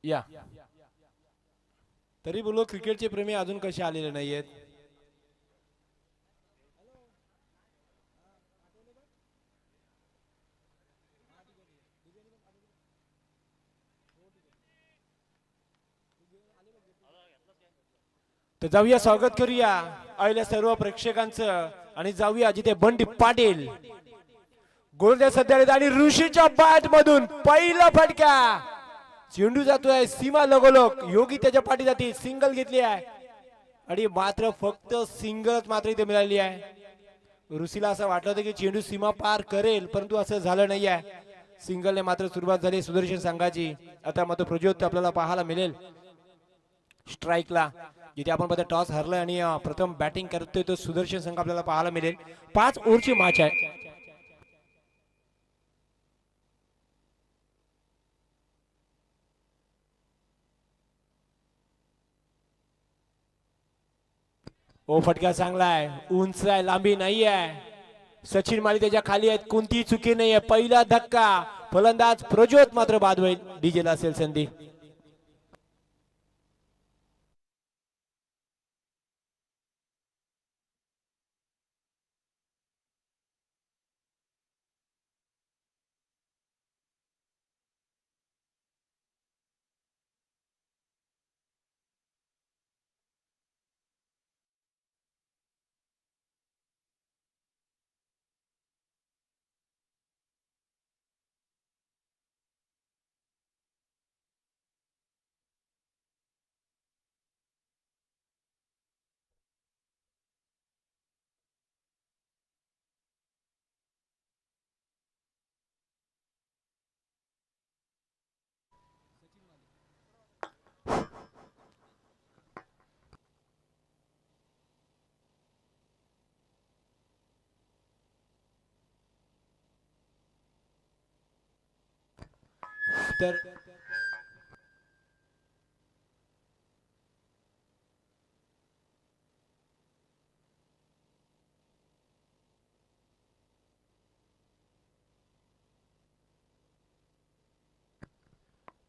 या तरी बोलो क्रिकेटचे प्रेमी अजून कसे आलेले नाहीयेत. तर जाऊया स्वागत करूया आलेल्या सर्व प्रेक्षकांचं आणि जाऊया जिथे बंडी पाटील गोलंदाज सध्या आणि ऋषीच्या बॅट मधून पहिला फटका. चेंडू जातोय सीमा लगोलग. योगी त्याच्या पाठी जाती. सिंगल घेतली आहे आणि मात्र फक्त सिंगलच मात्र इथे मिळाली आहे. ऋषीला असं वाटलं होतं की चेंडू सीमा पार करेल परंतु असं झालं नाही आहे. सिंगलने मात्र सुरुवात झाली सुदर्शन संघाची. आता मात्र प्रज्योत आपल्याला पाहायला मिळेल स्ट्राईकला जिथे आपण मध्ये टॉस हरलं आणि प्रथम बॅटिंग करतोय तो सुदर्शन संघ आपल्याला पाहायला मिळेल. 5 ओव्हरची मॅच आहे. ओ फटका चांगला आहे. उंच आहे लांबी नाही आहे. सचिन माली त्याच्या खाली आहेत. कोणतीही चुकी नाही आहे. पहिला धक्का. फलंदाज प्रज्योत मात्र बाद होईल. डीजेला असेल संधी. तर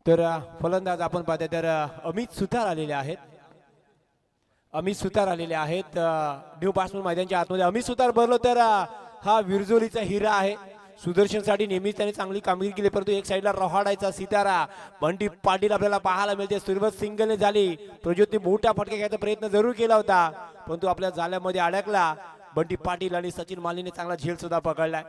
तर फलंदाज आपण पाहतोय तर अमित सुतार आलेले आहेत. अमित सुतार आलेले आहेत न्यू बॅट्समन मैदानाच्या आतमध्ये. अमित सुतार बोललो तर हा विरजोलीचा हिरा आहे. सुदर्शन साठी नेहमीच त्याने चांगली कामगिरी केली परंतु एक साईडला रहाडायचा सितारा बंटी पाटील आपल्याला पाहायला मिळते. सुरुवात सिंगलने झाली. प्रज्योतने मोठा फटका घ्यायचा प्रयत्न जरूर केला होता परंतु आपल्या जाल्यामध्ये अडकला. बंटी पाटील आणि सचिन मालीने चांगला झेल सुद्धा पकडलाय.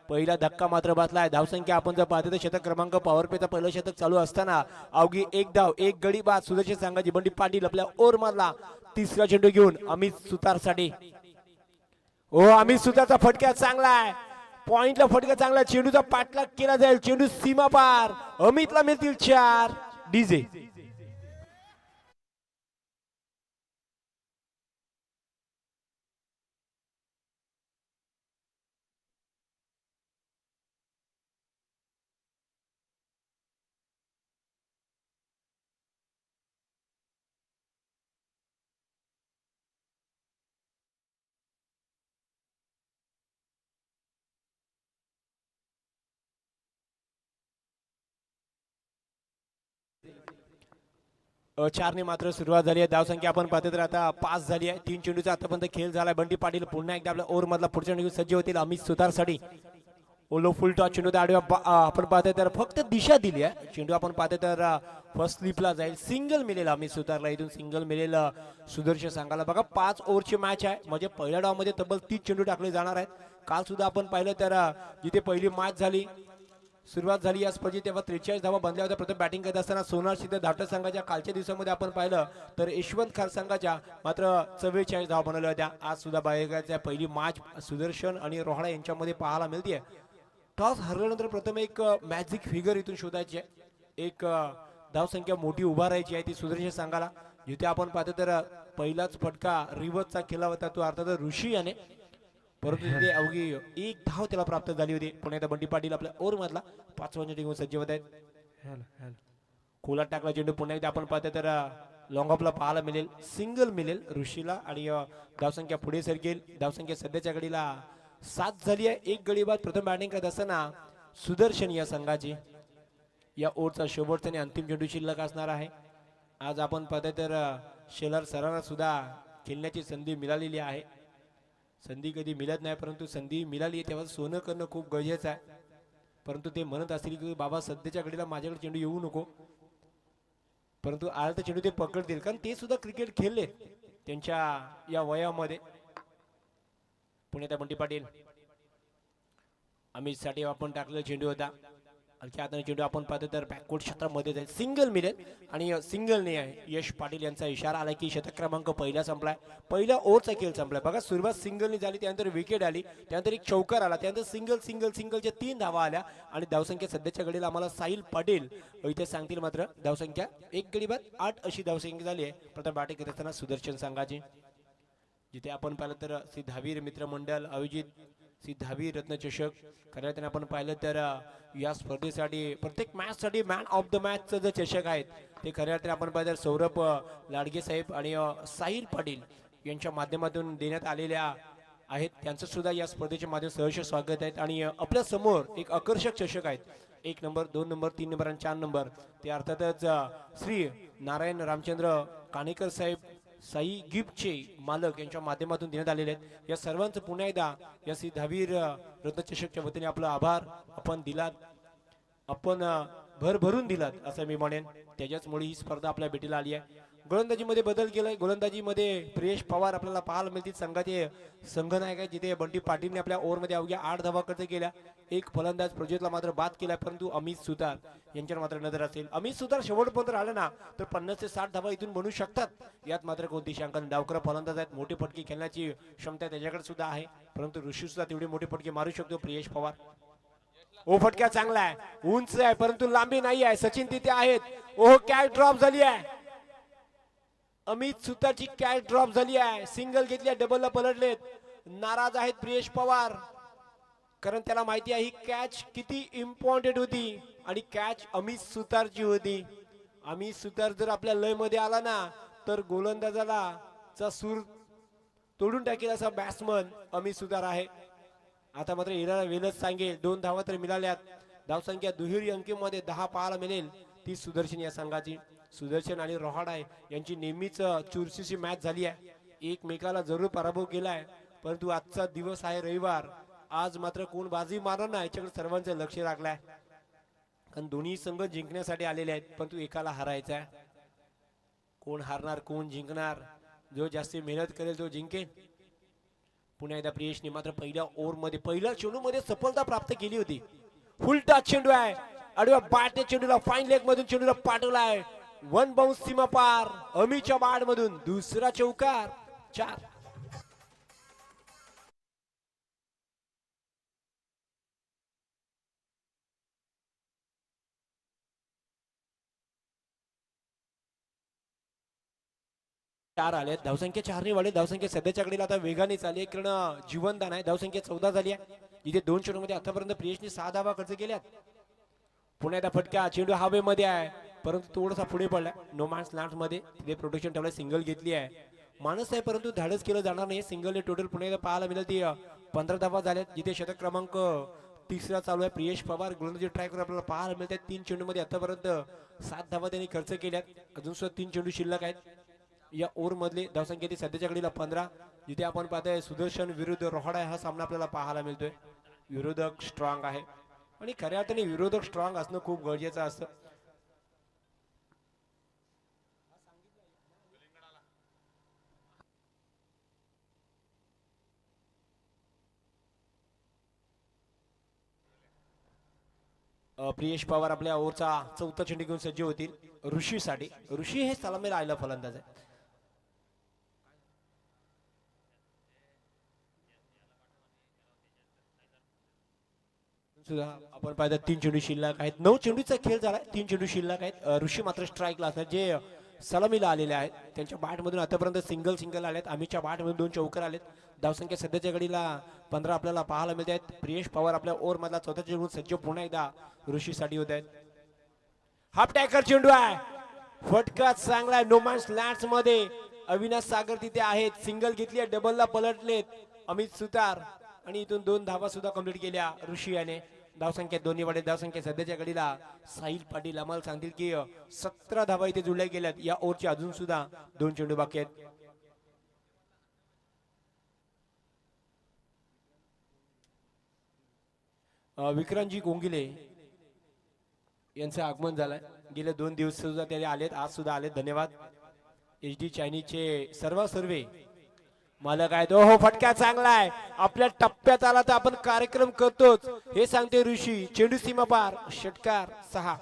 पहिला धक्का मात्र बसलाय. धावसंख्या आपण जर पाहतो तर शतक क्रमांक पॉवर प्लेचा पहिलं शतक चालू असताना अवघी एक धाव एक गडी बाद सुदर्शन संघाची. बंटी पाटील आपल्या ओव्हर मधला तिसरा चेंडू घेऊन अमित सुतार साठी. ओ अमित सुतारचा फटका चांगला आहे. पॉइंटला फटका चांगला. चेंडूचा पाठलाग केला जाईल. चेंडू सीमा पार. अमितला मिळतील 4. डीजे चारने मात्र सुरुवात झाली आहे. धावसंख्या आपण पाहतो तर आता 5 झाली आहे. 3 चेंडूचा आतापर्यंत खेळ झालाय. बंटी पाटील पुन्हा एकदा आपल्या ओव्हर मधला पुढच्या चेंडू सज्ज होतील अमित सुतार साठी. ओलो फुल टॉस चेंडू आडव्या आपण पाहतोय तर फक्त दिशा दिली आहे. चेंडू आपण पाहतोय तर फर्स्ट स्लिपला जाईल. सिंगल मिळेल अमित सुतारला. इथून सिंगल मिळेल सुदर्शन संघाला. बघा 5 ओव्हरची मॅच आहे म्हणजे पहिल्या डाव मध्ये तब्बल 30 चेंडू टाकले जाणार आहेत. काल सुद्धा आपण पाहिलं तर जिथे पहिली मॅच झाली सुरुवात झाली या स्पर्धेत तेव्हा 43 धावा बनल्या होत्या. प्रथम बॅटिंग करत असताना सोनार सिद्ध धावटा संघाच्या कालच्या दिवसामध्ये आपण पाहिलं तर यशवंत खार संघाच्या मात्र 44 धावा बनवल्या होत्या. आज सुद्धा बाहेरच्या पहिली मॅच सुदर्शन आणि रोहाडा यांच्यामध्ये पाहायला मिळते. टॉस हरल्यानंतर प्रथम एक मॅजिक फिगर इथून शोधायची आहे. एक धावसंख्या मोठी उभारायची आहे ती सुदर्शन संघाला. जिथे आपण पाहतो तर पहिलाच फटका रिव्हर्सचा केला होता तो अर्थात ऋषी याने परंतु तिथे अवघी एक धाव त्याला प्राप्त झाली होती. पुन्हा एकदा बंटी पाटील आपल्या ओव्हर मधला 5 चेंडू सज्ज होत आहेत. खोलात टाकला चेंडू. पुन्हा एकदा आपण पाहतो तर लॉंग ऑफला पाहायला मिळेल. सिंगल मिळेल ऋषीला आणि धावसंख्या पुढे सरकेल. धावसंख्या सध्याच्या घडीला 7 झाली आहे. एक गडी बाद. प्रथम बॅटिंग करत असताना सुदर्शन या संघाची. या ओव्हरचा शेवटचा आणि अंतिम चेंडू शिल्लक असणार आहे. आज आपण पाहतोय तर शेलर सरांना सुद्धा खेळण्याची संधी मिळालेली आहे. संधी कधी मिळत नाही, परंतु संधी मिळाली तेव्हा सोनं करणं खूप गरजेचं आहे. परंतु ते म्हणत असतील की बाबा सध्याच्या घडीला माझ्याकडे चेंडू येऊ नको, परंतु आज तर चेंडू ते पकडतील, कारण ते सुद्धा क्रिकेट खेळले त्यांच्या या वयामध्ये. पुण्यात बंटी पाटील अमित साठी आपण टाकलेला चेंडू होता. आणखी आता चेंडू आपण पाहतो तर बॅकवर्ड क्षेत्रामध्ये जाईल, सिंगल मिळेल आणि सिंगलने आहे. यश पाटील यांचा इशारा आला की शतक क्रमांक पहिला संपलाय, पहिला ओव्हरचा खेळ संपलाय. बघा सुरुवात सिंगलने झाली, त्यानंतर विकेट आली, त्यानंतर एक चौकार आला, त्यानंतर सिंगल सिंगल सिंगलच्या 3 धावा आल्या आणि धावसंख्या सध्याच्या घडीला आम्हाला साहिल पाटील इथे सांगतील. मात्र धावसंख्या 1 गडी बाद 8 अशी धावसंख्या झाली आहे. प्रथम बॅटिंग करत असताना सुदर्शन संघाची, जिथे आपण पाहिलं तर सिद्धावीर मित्रमंडळ आयोजित सिद्धावीर रत्नचषक खऱ्या अर्थाने आपण पाहिलं तर या स्पर्धेसाठी प्रत्येक मॅच साठी मॅन ऑफ द मॅचचं जे चषक आहेत ते खऱ्या अर्थाने आपण पाहिलं तर सौरभ लाडगे साहेब आणि साहिल पाटील यांच्या माध्यमातून देण्यात आलेल्या आहेत. त्यांचं सुद्धा या स्पर्धेच्या माध्यमातून सहर्ष स्वागत आहेत. आणि आपल्या समोर एक आकर्षक चषक आहेत, 1 नंबर 2 नंबर 3 नंबर आणि 4 नंबर. ते अर्थातच श्री नारायण रामचंद्र काणेकर साहेब साई गिफ्टचे मालक यांच्या माध्यमातून देण्यात आलेले आहेत. या सर्वांचं पुन्हा एकदा या सिद्धावीर रत्नचषकच्या वतीने आपला आभार आपण दिलात, आपण भरभरून दिलात असं मी म्हणेन. त्याच्याचमुळे ही स्पर्धा आपल्या भेटीला आली आहे. गोलंदाजीमध्ये बदल केलाय, गोलंदाजीमध्ये प्रियेश पवार आपल्याला पाहायला मिळतील. संघाचे संघनायक आहे, जिथे बंटी पाटीलने आपल्या ओव्हरमध्ये अवघ्या 8 धावा खर्च केल्या. एक फलंदाज प्रज्योतला मात्र बाद केलाय, परंतु अमित सुतार यांच्यावर मात्र नजर असेल. अमित सुतार शेवटपर्यंत आले ना तर 50 ते 60 धावा इथून बनवू शकतात, यात मात्र कोणती शंका नाही. डावकर फलंदाज आहेत, मोठे फटके खेळण्याची क्षमता त्याच्याकडे सुद्धा आहे, परंतु ऋषी सुद्धा तेवढे मोठे फटके मारू शकतो. प्रियेश पवार ओ फटक्या चांगला आहे, उंच आहे परंतु लांबी नाही आहे. सचिन तिथे आहेत, ओह कॅच ड्रॉप झाली आहे. अमित सुतारची कॅच ड्रॉप झाली आहे, सिंगल घेतली, डबलला पलटलेत. नाराज आहेत प्रियेश पवार, कारण त्याला माहिती आहे ही कॅच किती इम्पॉर्टंट होती आणि कॅच अमित सुतारची होती. अमित सुतार जर आपल्या लय मध्ये आला ना तर गोलंदाजाला चा सूर तोडून टाकेल असा बॅट्समन अमित सुतार आहे. आता मात्र येणारा वेलच सांगेल, 2 धावा तर मिळाल्यात. धावसंख्या दुहेरी अंकीमध्ये 10 पाहायला मिळेल ती सुदर्शन या संघाची. सुदर्शन आणि रोहाडा यांची नेहमीच चुरशीची मॅच झाली आहे, एकमेकाला जरूर पराभव केलाय, परंतु आजचा दिवस आहे रविवार, आज मात्र कोण बाजी मारणार ना याच्याकडे सर्वांचं लक्ष लागलंय. कारण दोन्ही संघ जिंकण्यासाठी आलेले आहेत, परंतु एकाला हरायचं आहे. कोण हारणार कोण जिंकणार, जो जास्त मेहनत करेल तो जिंकेल. पुन्हा एकदा प्रियेशने मात्र पहिल्या ओव्हरमध्ये पहिल्या चेंडूमध्ये सफलता प्राप्त केली होती. फुलटा चेंडू आहे, आडव्या बॅटने चेंडूला फाईन लेग मधून चेंडूला पाठवलाय, 1 बाउन्स सीमा पार. अमीच्या बॅट मधून दुसरा चौकार, 4. आले धावसंख्या 4 वाढली. धावसंख्या सध्याच्या घडीला आता वेगाने चालली आहे, कारण जीवनदान आहे. धावसंख्या 14 झाली आहे, जिथे 2 चेंडूमध्ये आतापर्यंत प्रियेशने 6 धावा खर्च केल्यात. पुण्याचा फटका, चेंडू हवेमध्ये आहे परंतु थोडासा पुढे पडलाय. नो मॅन्स लँड मध्ये तिथे प्रोटेक्शन ठेवलं, सिंगल घेतली आहे. माणूस आहे परंतु धाडस केलं जाणार नाही. सिंगलने टोटल पुन्हा एकदा पाहायला मिळेल ती 15 धावा झाल्यात, जिथे शतक क्रमांक 3रा चालू आहे. प्रियेश पवार गोलंदाजी ट्राय करून आपल्याला पाहायला मिळतात. 3 चेंडूमध्ये आतापर्यंत 7 धावा त्यांनी खर्च केल्यात. अजून सुद्धा 3 चेंडू शिल्लक आहेत. या ओव्हर मधले धावसंख्या ती सध्याच्या घडीला 15, जिथे आपण पाहतोय सुदर्शन विरुद्ध रोहाडा हा सामना आपल्याला पाहायला मिळतोय. विरोधक स्ट्रॉंग आहे आणि खऱ्या अर्थाने विरोधक स्ट्रॉंग असणं खूप गरजेचं असतं. प्रियेश पवार आपल्या ओव्हरचा 4था चेंडू घेऊन सज्ज होतील ऋषीसाठी. ऋषी हे सलामीला आलेला फलंदाज आहे. सुद्धा आपण पाहिजे 3 चेंडू शिल्लक आहेत. 9 चेंडूचा खेळ झालाय, 3 चेंडू शिल्लक आहेत. ऋषी मात्र स्ट्राईकला असतात, जे सलामीला आलेले आहेत. त्यांच्या बॅट मधून आतापर्यंत सिंगल आलेत. आम्हीच्या बॅट मधून 2 चौकार आलेत. धावसंख्या सध्याच्या घडीला 15 आपल्याला पाहायला मिळत आहेत. प्रियेश पवार आपल्या ओव्हर मधला 4था चेंडू सज्ज पुन्हा एकदा ऋषीसाठी होत आहेत. हाफ टॅकर चेंडू आहे, फटका चांगला आहे. नोमॅन्स लँड्स मध्ये अविनाश सागर तिथे आहेत, सिंगल घेतली, डबलला पलटलेत अमित सुतार आणि इथून 2 धावा सुद्धा कंप्लीट केल्या ऋषी याने. धावसंख्या दोन्ही वडे धावसंख्या सध्याच्या घडीला साहिल पाटील आम्हाला सांगतील की 17 धावा इथे जुळल्या गेल्यात. या ओव्हरचे अजून सुद्धा 2 चेंडू बाकी आहेत. विक्रांतजी गोंगिले यांचं आगमन झालंय. गेले 2 दिवस सुद्धा ते आलेत, आज सुद्धा आलेत. धन्यवाद. एच डी चायनीजचे सर्वे मालक आहेत. हो फटका चांगला आहे. आपल्या टप्प्यात आला तर आपण कार्यक्रम करतोच हे सांगते ऋषी. चेंडू सीमा पार, षटकार 6.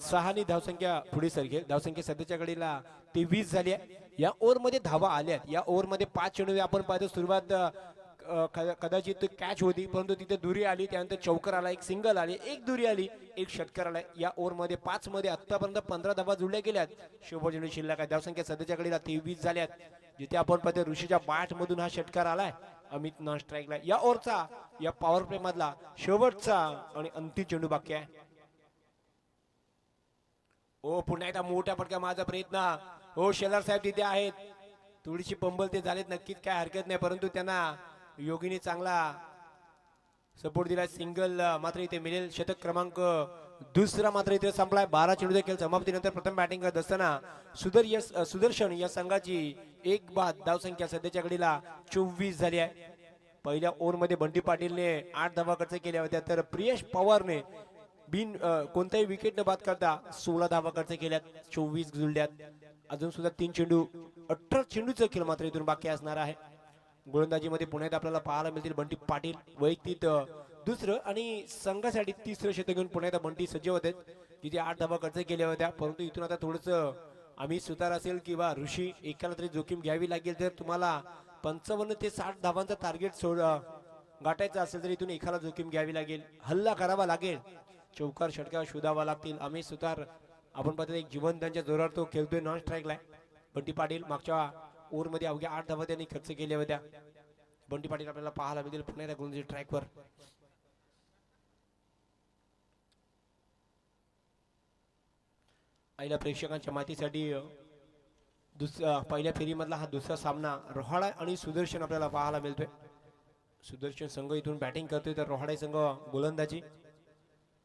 सहानी धावसंख्या पुढे सरकेल. धावसंख्या सध्याच्या घडीला 23 झाली आहे. या ओव्हर मध्ये धावा आल्यात. या ओव्हर मध्ये 5 चेंडू आपण पाहतो. सुरुवात कदाचित कॅच होती परंतु तिथे दुरी आली, त्यानंतर चौकर आला, एक सिंगल आली, एक दुरी आली, एक षटकार आला. या ओव्हर मध्ये 5 मध्ये आतापर्यंत 15 धावा जुळल्या गेल्यात. शेवट चेंडू शिल्लक आहे. धावसंख्या सध्याच्या घडीला 23 झाल्यात. जिथे आपण पाहतो ऋषीच्या बॅट मधून हा षटकार आलाय. अमित नॉन स्ट्राईकला. या ओव्हरचा, या पॉवर प्ले मधला शेवटचा आणि अंतिम चेंडू बाकी आहे. हो पुन्हा एकदा मोठा फटका माझा प्रयत्न. हो शेलार साहेब तिथे आहेत. थोडीशी पंबल ते झालेत, नक्कीच काय हरकत नाही, परंतु त्यांना योगीने चांगला सपोर्ट दिला. सिंगल मात्र इथे मिळेल. शतक क्रमांक दुसरा मात्र इथे संपलाय. 12 चेंडू खेळ समाप्तीनंतर प्रथम बॅटिंग करत असताना सुदर्शन या संघाची एक बाद. धावसंख्या सध्याच्या घडीला 24 झाली आहे. पहिल्या ओव्हर मध्ये बंटी पाटीलने 8 धावा खर्च केल्या होत्या, तर प्रियेश पवारने कोणत्याही विकेट न बाद करता 16 धावा खर्च केल्यात. 24 जुळल्यात. अजून सुद्धा 3 चेंडू 18 चेंडूचा खेळ मात्र इथून बाकी असणार आहे. गोलंदाजीमध्ये पुण्यात आपल्याला पाहायला मिळतील बंटी पाटील. वैयक्तिक दुसरं आणि संघासाठी तिसरं शतक घेऊन पुण्यात बंटी सज्ज होते, जिथे 8 धावा खर्च केल्या होत्या. परंतु इथून आता थोडस आम्ही सुतार असेल किंवा ऋषी एकाला तरी जोखीम घ्यावी लागेल. जर तुम्हाला 55 ते 60 धावांचा टार्गेट गाठायचा असेल तर इथून एकाला जोखीम घ्यावी लागेल, हल्ला करावा लागेल, चौकार षटकार शोधावा लागतील. आम्ही सुतार आपण पाहतो एक जिवंत त्यांच्या जोरावर तो खेळतोय. नॉन स्ट्राईकला बंटी पाटील. मागच्या ओव्हर मध्ये अवघ्या 8 धावा त्यांनी खर्च केल्या होत्या. बंटी पाटील आपल्याला पाहायला मिळतील पुन्हा गोलंदाजी ट्रॅकवर. आईला प्रेक्षकांच्या माहितीसाठी पहिल्या फेरीमधला हा दुसरा सामना रोहाडा आणि सुदर्शन आपल्याला पाहायला मिळतोय. सुदर्शन संघ इथून बॅटिंग करतोय तर रोहाडा संघ गोलंदाजी.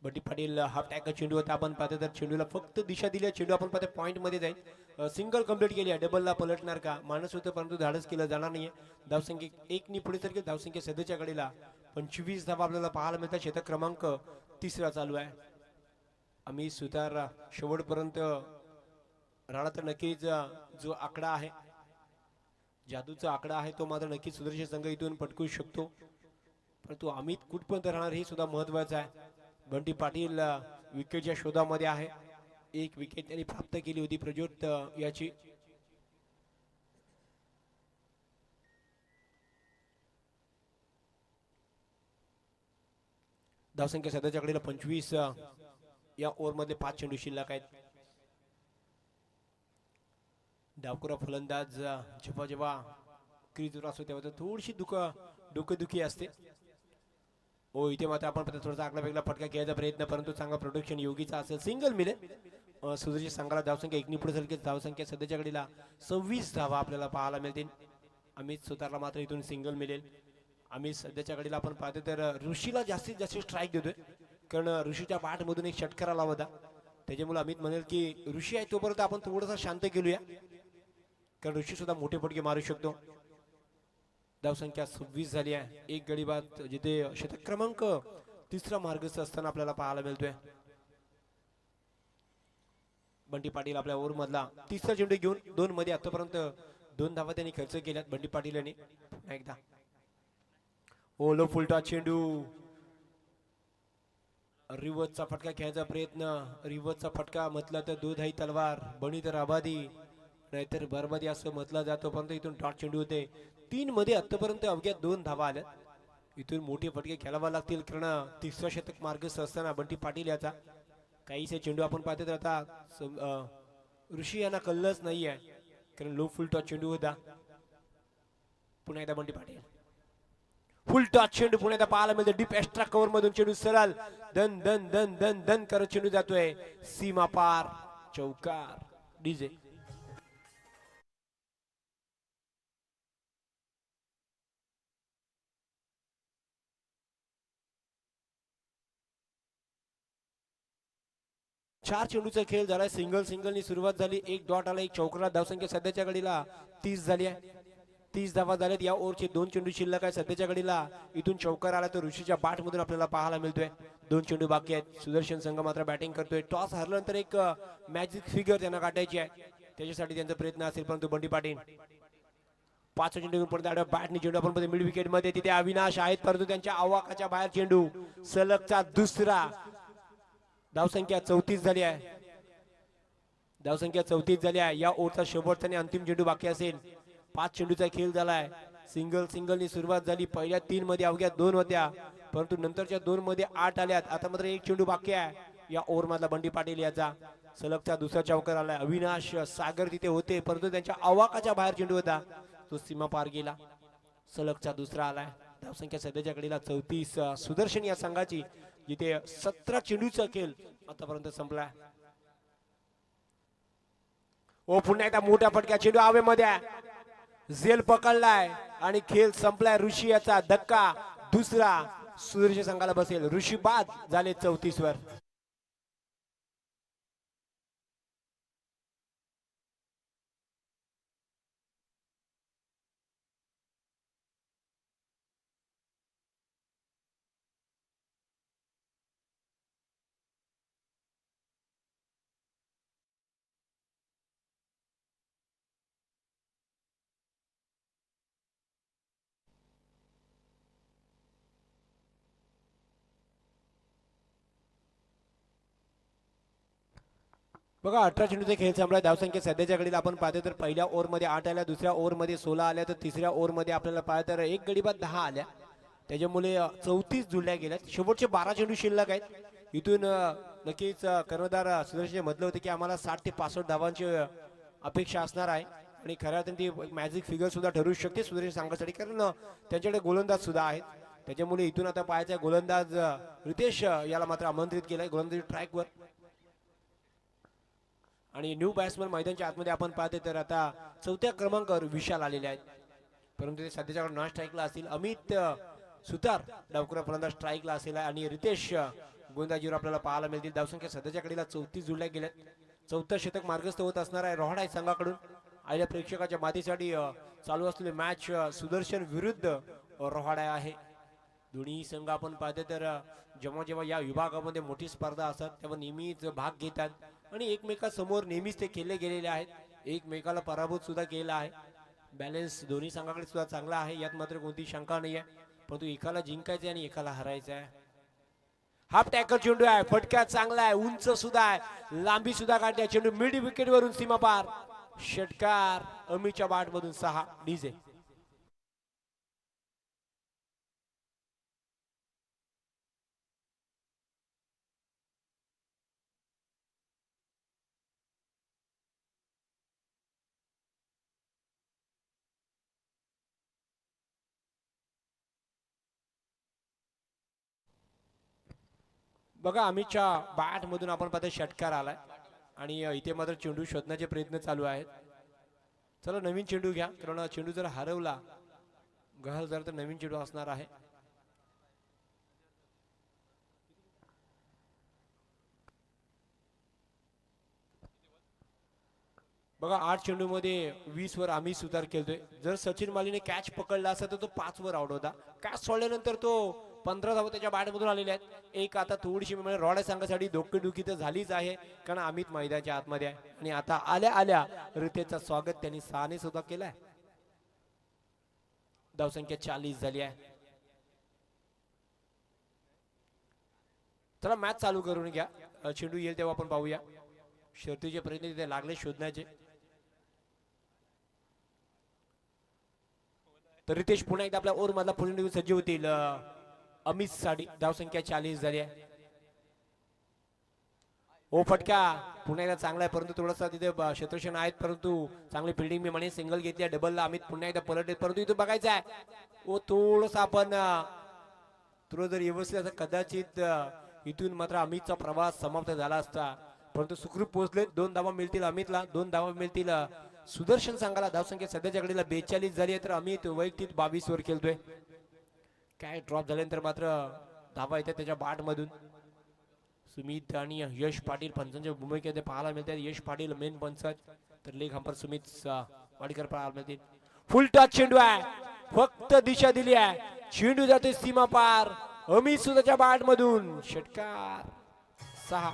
बंटी पाटील हाफ टॅकल चेंडू होता आपण पाहतो, तर चेंडूला फक्त दिशा दिली. चेंडू आपण पाहतो पॉईंट मध्ये जाईल. सिंगल कंप्लीट केली आहे. डबलला पलटणार का माणूस होतं परंतु धाडस केलं जाणार नाहीये. धावसंख्या 1 नी पुढे सरकेल. धावसंख्या सध्याच्या घडीला 25 धावा आपल्याला पाहायला मिळतात. शतक क्रमांक 3 चालू आहे. आम्ही सुतार शेवटपर्यंत राहिला तर नक्कीच जो आकडा आहे, जादूचा आकडा आहे, तो मात्र नक्कीच सुदर्शन संघ इथून पटकू शकतो. परंतु अमित कुठपर्यंत राहणार हे सुद्धा महत्वाचं आहे. बंटी पाटील विकेटच्या शोधामध्ये आहे. एक विकेट त्यांनी प्राप्त केली होती प्रज्योत याची. धावसंख्या सध्याच्या घडीला 25. या ओव्हर मध्ये 5 चेंडू शिल्लक आहेत. डावखुरा फलंदाज जेव्हा जेव्हा क्रीजवर असतो तेव्हा थोडीशी डोकेदुखी असते. हो इथे मात्र आपण थोडासा आगळा वेगळा फटका घ्यायचा प्रयत्न, परंतु चांगला प्रोडक्शन योगीचा असेल. सिंगल मिळेल. सुदर्शन संघाला धावसंख्या 1 नी पुढे सरकेल. धावसंख्या सध्याच्या घडीला 26 धावा आपल्याला पाहायला मिळतील. अमित सुतारला मात्र इथून सिंगल मिळेल. आम्ही सध्याच्या घडीला आपण पाहतो तर ऋषीला जास्तीत जास्त स्ट्राईक देतोय, कारण ऋषीच्या बॅट मधून एक षटकार आला होता. त्याच्यामुळे अमित म्हणेल की ऋषी आहे तोपर्यंत आपण थोडासा शांत केलूया, कारण ऋषी सुद्धा मोठे फटके मारू शकतो. धावसंख्या 26 झाली आहे. एक गडी बाद जिथे शतक क्रमांक 3 मार्गस्थ असताना आपल्याला पाहायला मिळतोय. बंटी पाटील आपल्या ओव्हर मधला 3रा चेंडू घेऊन 2 मध्ये आतापर्यंत 2 धावा त्यांनी खर्च केल्यात. बंटी पाटील यांनी एकदा ओलो फुलटा चेंडू. रिवर्सचा फटका खेळायचा प्रयत्न. रिवर्सचा फटका म्हटला तर दूध आहे तलवार, बनी तर आबादी, नाहीतर बरबादी असं म्हटलं जातो. परंतु इथून डॉट चेंडू होते. 3 मध्ये आतापर्यंत अवघ्या 2 धावा आल्या. इथून मोठे फटके खेळावे लागतील, कारण 3रा शतक मार्गस्थ असताना बंटी पाटील याचा काहीसे चेंडू आपण पाहतो तर आता ऋषी यांना कळलंच नाही आहे, कारण लो फुल टॉस चेंडू होता. पुन्हा एकदा बंटी पाटील. फुल टॉच चेंडू पुण्यात पाहायला मिळतो. डीप एक्स्ट्रा कव्हर मधून चेंडू सरळ दन दन दन दन दन करत चेंडू जातोय सीमा पार, चौकार. डीजे 4 चेंडूचा खेळ झालाय. सिंगल सिंगलनी सुरुवात झाली. एक डॉट आला, एक चौकार. धावसंख्या सध्याच्या घडीला 30 झाली आहे. 30 धावा झाल्यात. या ओव्हरचे 2 चेंडू शिल्लक आहे सध्याच्या घडीला. इथून चौकार आला तर ऋषीच्या बाट मधून आपल्याला पाहायला मिळतोय. 2 चेंडू बाकी आहेत. सुदर्शन संघ मात्र बॅटिंग करतोय. टॉस हरल्यानंतर एक मॅजिक फिगर त्यांना काढायची आहे, त्याच्यासाठी त्यांचा प्रयत्न असेल. परंतु बंडी पाटील 5 चेंडू पर्यंत बॅटनी चेंडू आपण मिड विकेट मध्ये तिथे अविनाश आहेत, परंतु त्यांच्या आवाकाच्या बाहेर चेंडू. सलगचा दुसरा. धावसंख्या 34 झाली आहे. धावसंख्या 34 झाली आहे. या ओव्हरचा शेवटचा आणि अंतिम चेंडू बाकी असेल. 5 चेंडूचा खेळ झालाय. सिंगल सिंगलनी सुरुवात झाली. पहिल्या 3 मध्ये अवघ्या 2 होत्या, परंतु नंतरच्या 2 मध्ये 8 आल्यात. आता मात्र एक चेंडू बाकी आहे. या ओव्हर मधला बंडी पाटील याचा सलगचा दुसरा चौकार आलाय. अविनाश सागर तिथे होते, परंतु त्यांच्या आवाकाच्या बाहेर चेंडू होता, तो सीमा पार गेला. सलगचा दुसरा आलाय. धावसंख्या सध्याच्या घडीला 34. सुदर्शन या संघाची, जिथे 17 चेंडूचा खेळ आतापर्यंत संपलाय. ओ पुन्हा एकदा मोठ्या फटक्या चेंडू हवेमध्ये झेल पकडलाय आणि खेळ संपलाय. ऋषी याचा धक्का दुसरा सुदर्शन संघाला बसेल. ऋषी बाद झाले 34 वर. बघा 18 चेंडूचा खेळ संपला. धावसंख्या सध्याच्या घडीला आपण पाहतो तर पहिल्या ओव्हर मध्ये 8 आल्या, दुसऱ्या ओव्हर मध्ये 16 आल्या, तर तिसऱ्या ओव्हर मध्ये आपल्याला पाहतो तर एक गडी बाद 10 आल्या. त्याच्यामुळे 34 जुळल्या गेल्यात. शेवटचे 12 चेंडू शिल्लक आहेत. इथून नक्कीच कर्णधार सुदर्शन म्हटलं होतं की आम्हाला 60 ते 65 धावांची अपेक्षा असणार आहे, आणि खऱ्या अर्थाने ती मॅजिक फिगर सुद्धा ठरू शकते सुदर्शन संघासाठी, कारण त्यांच्याकडे गोलंदाज सुद्धा आहेत. त्याच्यामुळे इथून आता पाहायचा गोलंदाज रितेश याला मात्र आमंत्रित केलंय गोलंदाजी ट्रॅकवर. आणि न्यू बॅट्समन मैदानाच्या आतमध्ये आपण पाहतो तर आता 4थ्या क्रमांकावर विशाल आलेले आहेत, परंतु ते सध्याच्या नॉन स्ट्राईकला असतील. अमित सुतार डावखुरा फलंदाज स्ट्राईकला असेल आणि रितेश गोलंदाजीवर आपल्याला पाहायला मिळतील. धावसंख्या सध्याच्या घडीला 34 जुळल्या गेल्यात. 4थं शतक मार्गस्थ होत असणार आहे रोहाडा संघाकडून. आयल्या प्रेक्षकाच्या मातीसाठी चालू असलेली मॅच सुदर्शन विरुद्ध रोहाडा आहे. दोन्ही संघ आपण पाहतो तर जेव्हा जेव्हा या विभागामध्ये मोठी स्पर्धा असतात तेव्हा नेहमीच भाग घेतात आणि एकमेकांसमोर नेहमीच ते केले गेलेले आहेत. एकमेकाला पराभूत सुद्धा केला आहे. बॅलन्स दोन्ही संघाकडे सुद्धा चांगला आहे, यात मात्र कोणती शंका नाही आहे. परंतु एकाला जिंकायचं आणि एकाला हरायचं आहे. हाफ टॅकल चेंडू आहे, फटका चांगला आहे, उंच सुद्धा आहे, लांबी सुद्धा काढते. चेंडू मिड विकेट वरून सीमा पार. षटकार अमीच्या बाट मधून 6. डीजे बघा अमितच्या बॅट मधून आपण पाहतो षटकार आलाय आणि इथे मात्र चेंडू शोधण्याचे प्रयत्न चालू आहेत. चला नवीन चेंडू घ्या, कारण चेंडू जर हरवला गहल जर तर नवीन चेंडू असणार आहे. बघा 8 चेंडू मध्ये 20 वर आम्ही सुधार केलतोय. जर सचिन मालीने कॅच पकडला असता तर तो 5 वर आउट होता. कॅच सोडल्यानंतर तो 15 धावा त्याच्या बॅटमधून आलेल्या आहेत. एक आता थोडीशी म्हणजे रोहाडा संघासाठी डोकेदुखी तर झालीच आहे, कारण अमित मैदानाच्या आतमध्ये आहे आणि आता आल्या आल्या रितेशचं स्वागत त्यांनी 6 ने सुद्धा केलंय. धावसंख्या 40 झाली आहे. चला मॅच चालू करून घ्या. चेंडू येईल तेव्हा आपण पाहूया. शर्तीचे प्रयत्न तिथे लागले शोधण्याचे. तर रितेश पुन्हा एकदा आपल्या ओव्हर मधला फुलंदाजी सज्ज होतील. अमित साठी धावसंख्या 40 झाली आहे. ओ फटका पुन्हा एकदा चांगला आहे, परंतु थोडासा तिथे क्षेत्रक्षण आहेत, परंतु चांगली फिल्डिंग मी म्हणे सिंगल घेतली आहे. डबलला अमित पुन्हा एकदा पलटले, परंतु इथं बघायचं आहे ओ थोडस आपण तुला जर व्यवस्थित असं कदाचित इथून मात्र अमितचा प्रवास समाप्त झाला असता, परंतु सुखरूप पोहोचले. 2 धावा मिळतील अमितला, 2 धावा मिळतील सुदर्शन संघाला. धावसंख्या सध्याच्या घडीला 42 झाली आहे, तर अमित वैयक्तिक 22 वर खेळतोय. काय ड्रॉप झाल्यानंतर मात्र धावा येतात त्याच्या बाट मधून. सुमित आणि यश पाटील पंचांच्या भूमिकेमध्ये पाहायला मिळतात. यश पाटील मेन पंच, तर लेग हंपर सुमित वाडीकर पाहायला मिळतील. फुल टच चेंडू आहे, फक्त दिशा दिली आहे, चेंडू जाते सीमा पार. अमित सुद्धाच्या बाट मधून षटकार 6.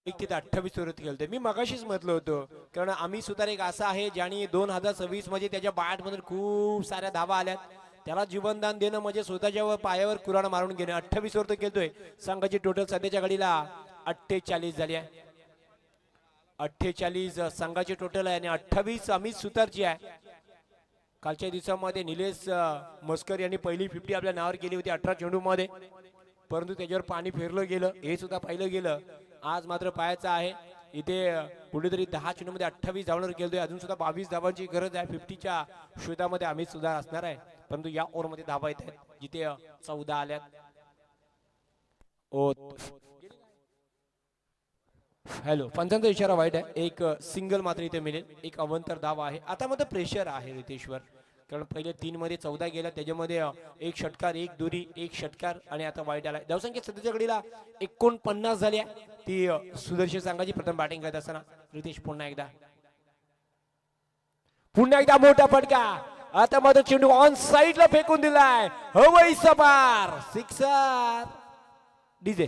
तिथे 28 वर खेळतोय. मी मगाशीच म्हटलं होतं, कारण आम्ही सुद्धा एक असा आहे ज्याने 2026 मध्ये त्याच्या बॅट मधून खूप साऱ्या धावा आल्यात. त्याला जीवनदान देणं म्हणजे स्वतःच्या पायावर कुऱ्हाड मारून घेणं. 28 वर तो खेळतोय. संघाची टोटल सध्याच्या घडीला 48 झाली आहे. 48 संघाची टोटल आहे आणि 28 अमित सुतारची आहे. कालच्या दिवसामध्ये निलेश मस्कर यांनी पहिली 50 आपल्या नावावर केली होती 18 चेंडू मध्ये, परंतु त्याच्यावर पाणी फेरलं गेलं, हे सुद्धा पाहिलं गेलं. आज मात्र पाहायचं आहे इथे कुठेतरी 10 चेंडूमध्ये 28 धावांवर खेळतोय. अजून सुद्धा 22 धावांची गरज आहे. 50च्या शोधामध्ये अमित सुद्धा असणार आहे, परंतु या ओव्हरमध्ये धावा येत आहेत जिथे 14 आल्यात. ओ हॅलो, पंचांचा इशारा वाईट आहे. एक सिंगल मात्र इथे मिळेल. एक अवंतर धावा आहे. आता मात्र प्रेशर आहे रितेश्वर, कारण पहिले 3 मध्ये 14 गेला, त्याच्यामध्ये एक षटकार, एक दुरी, एक षटकार आणि आता वाईट आला. धावसंख्या सध्याच्या घडीला 49 झाली आहे. ती सुदर्शन संघाची प्रथम बॅटिंग करत असताना रितेश पुन्हा एकदा मोठा फटका. आता मात्र चेंडू ऑन साइडला फेकून दिलाय, हवाई सपार, सिक्सर. डीजे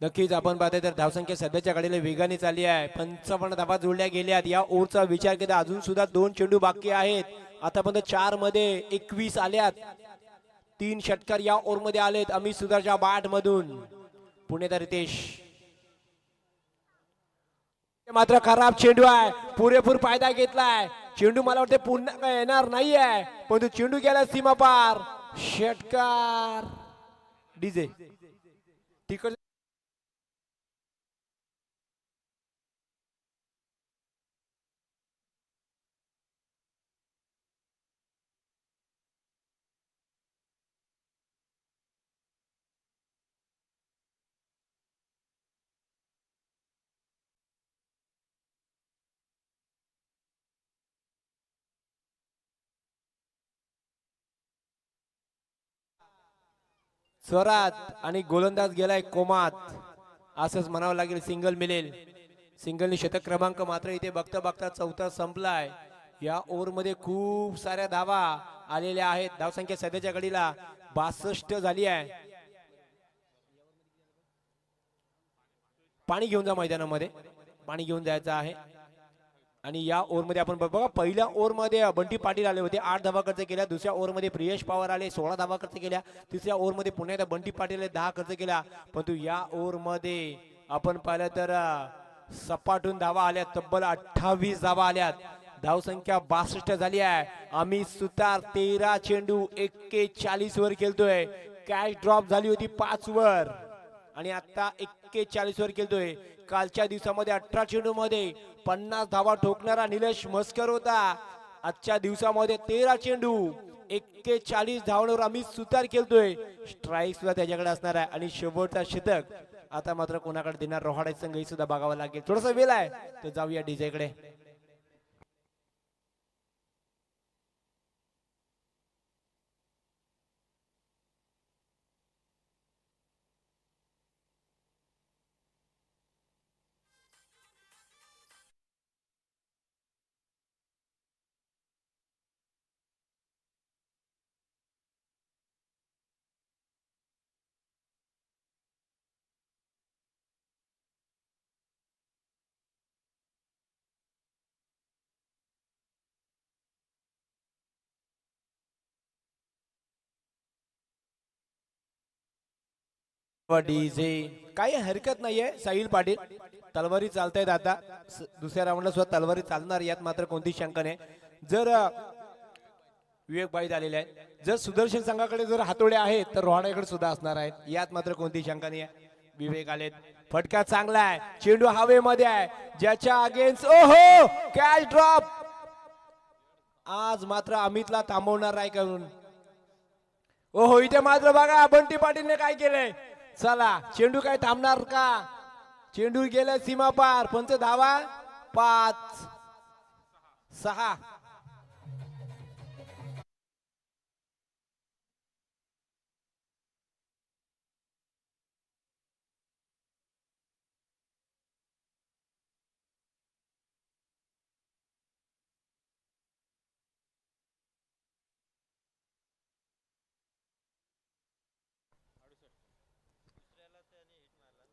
नक्कीच आपण पाहतोय तर धावसंख्या सध्याच्या घडीला वेगाने चालली आहे. 55 धावा जोडल्या गेल्यात. या ओव्हरचा विचार केला अजून सुद्धा 2 चेंडू बाकी आहेत. आतापर्यंत 4 मध्ये 21 आल्यात. 3 षटकार या ओव्हर मध्ये आलेत अमित सुधारच्या बॅट मधून. पुणेकर रितेश मात्र खराब चेंडू आहे, पुरेपूर फायदा घेतलाय. चेंडू मला वाटते पुन्हा काय येणार नाहीये, पण तो चेंडू गेला सीमा पार, षटकार. डीजे तिकड स्वरात आणि गोलंदाज गेलाय कोमात, असंच म्हणावं लागेल. सिंगल मिळेल. सिंगलनी शतक क्रमांक मात्र इथे बघता बघता 4था संपलाय. या ओव्हर मध्ये खूप साऱ्या धावा आलेल्या आहेत. धावसंख्या सध्याच्या घडीला 62 झाली आहे. पाणी घेऊन जा मैदानामध्ये, पाणी घेऊन जायचं आहे. आणि या ओव्हर मध्ये आपण बघा, पहिल्या ओव्हर मध्ये बंटी पाटील आले होते, 8 धावा खर्च केल्या. दुसऱ्या ओव्हर मध्ये प्रियेश पवार आले, 16 धावा खर्च केल्या. तिसऱ्या ओव्हर मध्ये पुन्हा एकदा बंटी पाटील 10 खर्च केल्या. परंतु या ओव्हर मध्ये आपण पाहिलं तर सपाटून धावा आल्या, तब्बल 28 धावा आल्यात. धावसंख्या 62 झाली आहे. अमित सुतार 13 चेंडू 41 वर खेळतोय. कॅच ड्रॉप झाली होती 5 वर आणि आता 41 वर खेळतोय. कालच्या दिवसामध्ये 18 चेंडू मध्ये 50 धावा ठोकणारा निलेश मस्कर होता. आजच्या दिवसामध्ये 13 चेंडू 41 धावांवर अमित सुतार खेळतोय. स्ट्राईक सुद्धा त्याच्याकडे असणार आहे आणि शेवटचा शतक आता मात्र कोणाकडे देणार रोहाडे संघ हे सुद्धा बघावं लागेल. थोडासा वेळ आहे तर जाऊया डीजे कडे. डीजे काही हरकत नाहीये. साहिल पाटील तलवारी चालतायत आता. दुसऱ्या राऊंडला सुद्धा तलवारी चालणार, यात मात्र कोणती शंका नाही. जर विवेक बाईत आलेले आहेत, जर सुदर्शन संघाकडे जर हातोडे आहेत तर रोहाण्याकडे सुद्धा असणार आहेत, यात मात्र कोणती शंका नाही आहे. विवेक आलेत, फटका चांगला आहे, चेंडू हवेमध्ये आहे, ज्याच्या अगेन्स्ट ओहो कॅच ड्रॉप. आज मात्र अमितला थांबवणार नाही करून. ओहो इथे मात्र बघा बंटी पाटीलने काय केलंय. चला चेंडू काय थांबणार का. चेंडू गेला सीमा पार. पंच धावा 5-6.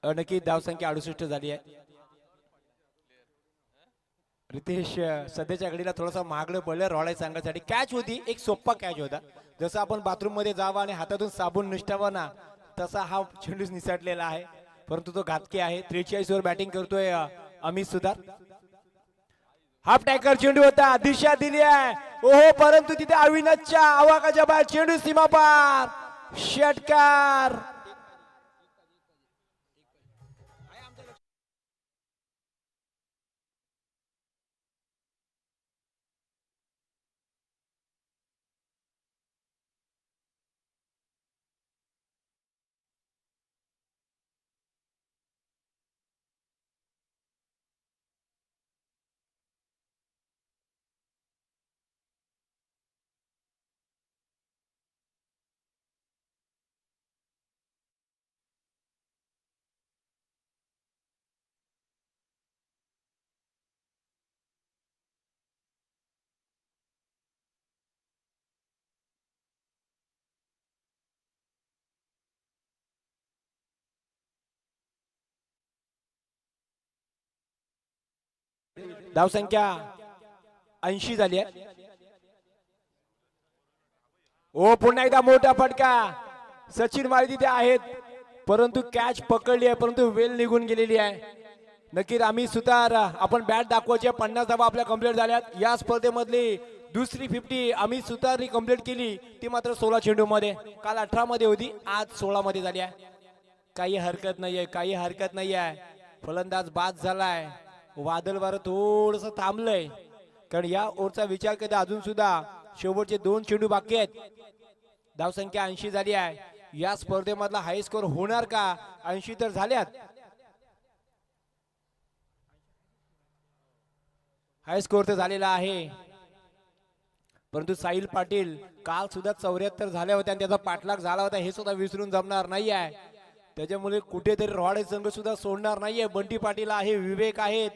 नक्की धावसंख्या 68 झाली आहे. रितेश सध्याच्या घडीला थोडासा महागडं पडलं रॉय संघासाठी. कॅच होती, एक सोप्पा कॅच होता. जसं आपण बाथरूम मध्ये जावा आणि हातातून साबण निष्ठावा ना, तसा हा चेंडू निसटलेला आहे. परंतु तो घातकी आहे. 43 वर बॅटिंग करतोय अमित सुतार. हाफ टॅकर चेंडू होता, दिशा दिली आहे ओहो, परंतु तिथे अविनाशच्या आवाकाच्या बाहेर चेंडू सीमा पार. षटकार. धावसंख्या 80 झाली आहे. ओ पुन्हा एकदा मोठा फटका. सचिन माळी तिथे आहेत, परंतु कॅच पकडली आहे, परंतु वेल निघून गेलेली आहे. नक्कीच आम्ही सुतार आपण बॅट दाखवायचे. 50 धावा आपल्या कंप्लीट झाल्यात. या स्पर्धेमधली दुसरी 50 अमित सुतारनी कंप्लीट केली, ती मात्र 16 चेंडू मध्ये. काल 18 मध्ये होती, आज 16 मध्ये झाली आहे. काही हरकत नाहीये, काही हरकत नाहीये. फलंदाज बाद झालाय. वादळ वारं थोडस थांबलंय, कारण या ओव्हरचा विचार करता अजून सुद्धा शेवटचे 2 चेंडू बाकी आहेत. धावसंख्या 80 झाली आहे. या स्पर्धेमधला हाय स्कोर होणार का. 80 तर झाल्यात. हाय स्कोर तर झालेला आहे, परंतु साहिल पाटील काल सुद्धा 74 झाल्या होत्या आणि त्याचा पाठलाग झाला होता, हे सुद्धा विसरून जमणार नाही आहे. त्याच्यामुळे कुठेतरी रॉड संघ सुद्धा सोडणार नाहीये. बंटी पाटील आहे, विवेक आहेत,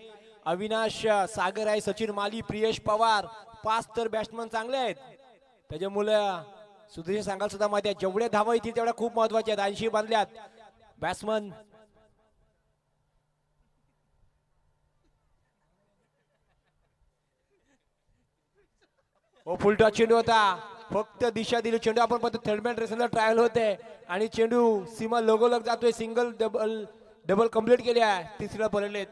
अविनाश सागर आहे, सचिन माली, प्रियेश पवार, 5 तर बॅट्समन चांगले आहेत. त्याच्यामुळे सुधीर सांगाल सुद्धा माहिती आहे, जेवढ्या धावा येतील तेवढ्या खूप महत्वाच्या आहेत. 80 बांधल्यात बॅट्समन. फुल टॉस चेंडू होता, फक्त दिशा दिली. चेंडू आपण पाहतो थर्डमॅन रेसला ट्रायल होते आणि चेंडू सीमा लगोलग जातोय. सिंगल डबल डबल कंप्लीट केली आहे. तिसऱ्या पडलेत.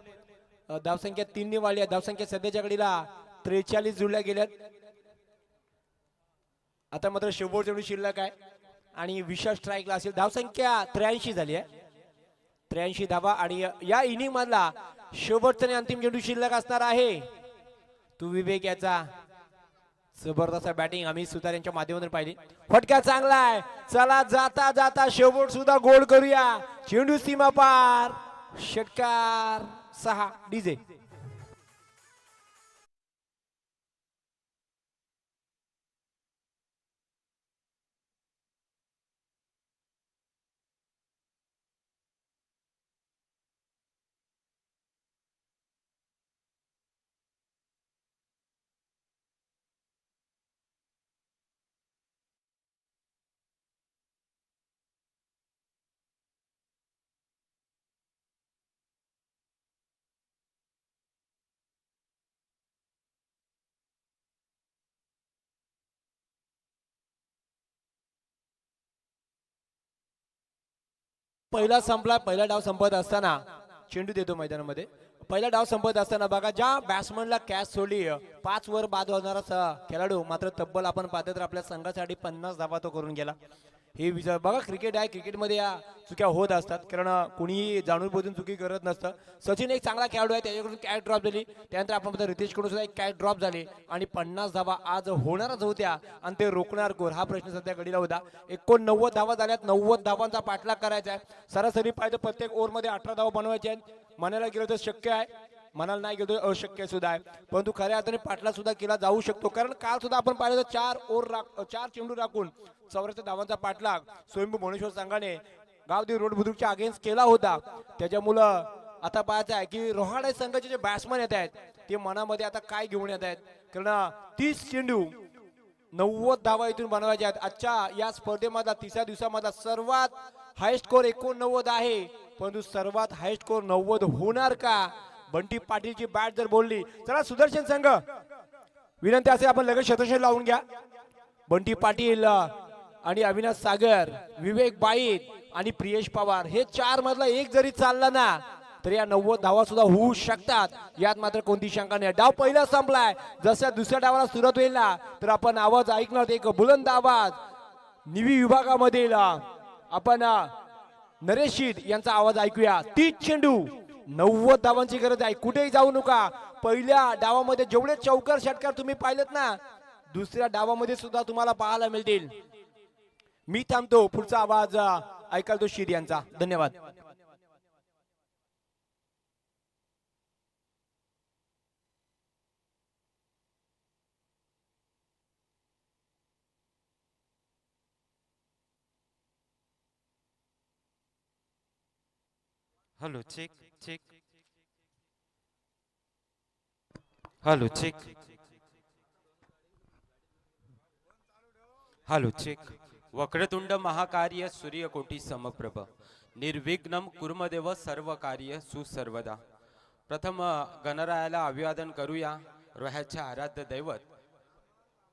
धावसंख्या 3 ने वाढली आहे. धावसंख्या सध्याच्या घडीला 43 जुळल्या गेल्यात. आता मात्र शेवट चेंडू शिल्लक आहे आणि विशेष स्ट्राईकला असेल. धावसंख्या 83 झाली आहे. 83 धावा आणि या इनिंग मधला शेवटचा आणि अंतिम चेंडू शिल्लक असणार आहे. तू विवेक याचा जबरदस्त बॅटिंग अमित सुतार यांच्या माध्यमातून पाहिली. फटका चांगला आहे. चला जाता जाता शेवट सुद्धा गोल करूया. चेंडू सीमा पार. षटकार 6 डीजे. पहिला संपला. पहिला डाव संपत असताना चेंडू देतो मैदानामध्ये. पहिला डाव संपत असताना बघा ज्या बॅट्समनला कॅच सोडली 5 वर बाद होणारा खेळाडू मात्र तब्बल आपण पाहतो तर आपल्या संघासाठी 50 धावा तो करून गेला. हे विचार बघा क्रिकेट आहे. क्रिकेटमध्ये या चुक्या होत असतात कारण कुणीही जाणून बुजून चुकी करत नसतं. सचिन एक चांगला खेळाडू आहे त्याच्याकडून कॅच ड्रॉप झाली. त्यानंतर आपण बघतो रितेश कडून सुद्धा एक कॅच ड्रॉप झाली आणि 50 धावा आज होणारच होत्या आणि ते रोखणार कोण हा प्रश्न सध्या घडीला होता. 89 धावा झाल्यात. 90 धावांचा पाठलाग करायचा आहे. सरासरी पाहिजे प्रत्येक ओव्हरमध्ये 18 धावा बनवायचे आहेत. म्हणायला गेलं तर शक्य आहे, म्हणायला नाही गेलो तर अशक्य सुद्धा आहे. परंतु खऱ्या अर्थाने पाठला सुद्धा केला जाऊ शकतो कारण काल सुद्धा आपण पाहिलं तर 4 चेंडू राखून 84 धावांचा पाठलाग स्वयंभू भुवनेश्वर संघाने गावदेवी रोड बुद्रुकच्या अगेन्स्ट केला होता. त्याच्यामुळं आता पाहायचं आहे की रोहाडे संघाचे जे बॅट्समन येत आहेत ते मनामध्ये आता काय घेऊन येत आहेत कारण 30 चेंडू 90 धावा इथून बनवायचे आहेत. आजच्या या स्पर्धेमधला तिसऱ्या दिवसामधला सर्वात हायस्ट स्कोर 89 आहे. परंतु सर्वात हायस्ट स्कोर 90 होणार का? बंटी पाटीलची बॅट जर बोलली. चला सुदर्शन संघ विनंती असे आपण लगेच शतशे लावून घ्या. बंटी पाटील आणि अविनाश सागर, विवेक बाईत आणि प्रियेश पवार हे 4 मधला एक जरी चालला ना तर या 90 धावा सुद्धा होऊ शकतात. यात मात्र कोणती शंका नाही. डाव पहिला संपलाय. जसं दुसऱ्या डावाला सुरुवात होईल ना तर आपण आवाज ऐकणार एक बुलंद आवाज. निवी विभागामधील आपण नरेश यांचा आवाज ऐकूया. 30 चेंडू 90 धावांची गरज आहे. कुठेही जाऊ नका. पहिल्या डावामध्ये जेवढे चौकार षटकार तुम्ही पाहिलेत ना दुसऱ्या डावामध्ये सुद्धा तुम्हाला पाहायला मिळतील. मी थांबतो. पुढचा आवाज ऐकाल तो शीर यांचा. धन्यवाद. Hello check check. Hello check. Hello check. वक्रतुंड महाकार्य सूर्यकोटी समप्रभ निर्विघ्नम कुर्मदेव सर्व कार्य सुसर्वदा. प्रथम गणरायाला अभिवादन करूया. रोह्याचे आराध्य दैवत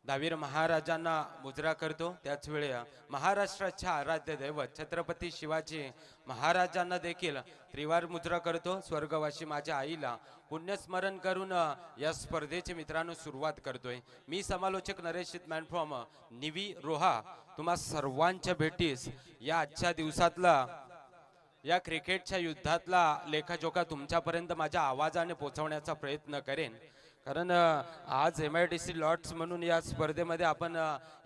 दहावीर महाराजांना मुजरा करतो. त्याच वेळी महाराष्ट्राचे आराध्य दैवत छत्रपती शिवाजी महाराजांना देखील त्रिवार मुजरा करतो. स्वर्गवासी माझ्या आईला पुण्यस्मरण करून या स्पर्धेचे मित्रांनो सुरुवात करतोय. मी समालोचक नरेश मॅन फ्रॉम निवी रोहा तुम्हा सर्वांच्या भेटीस या आजच्या दिवसातला या क्रिकेटच्या युद्धातला लेखाजोखा तुमच्यापर्यंत माझ्या आवाजाने पोहोचवण्याचा प्रयत्न करेन. कारण आज MIDC लॉर्ड्स म्हणून या स्पर्धेमध्ये आपण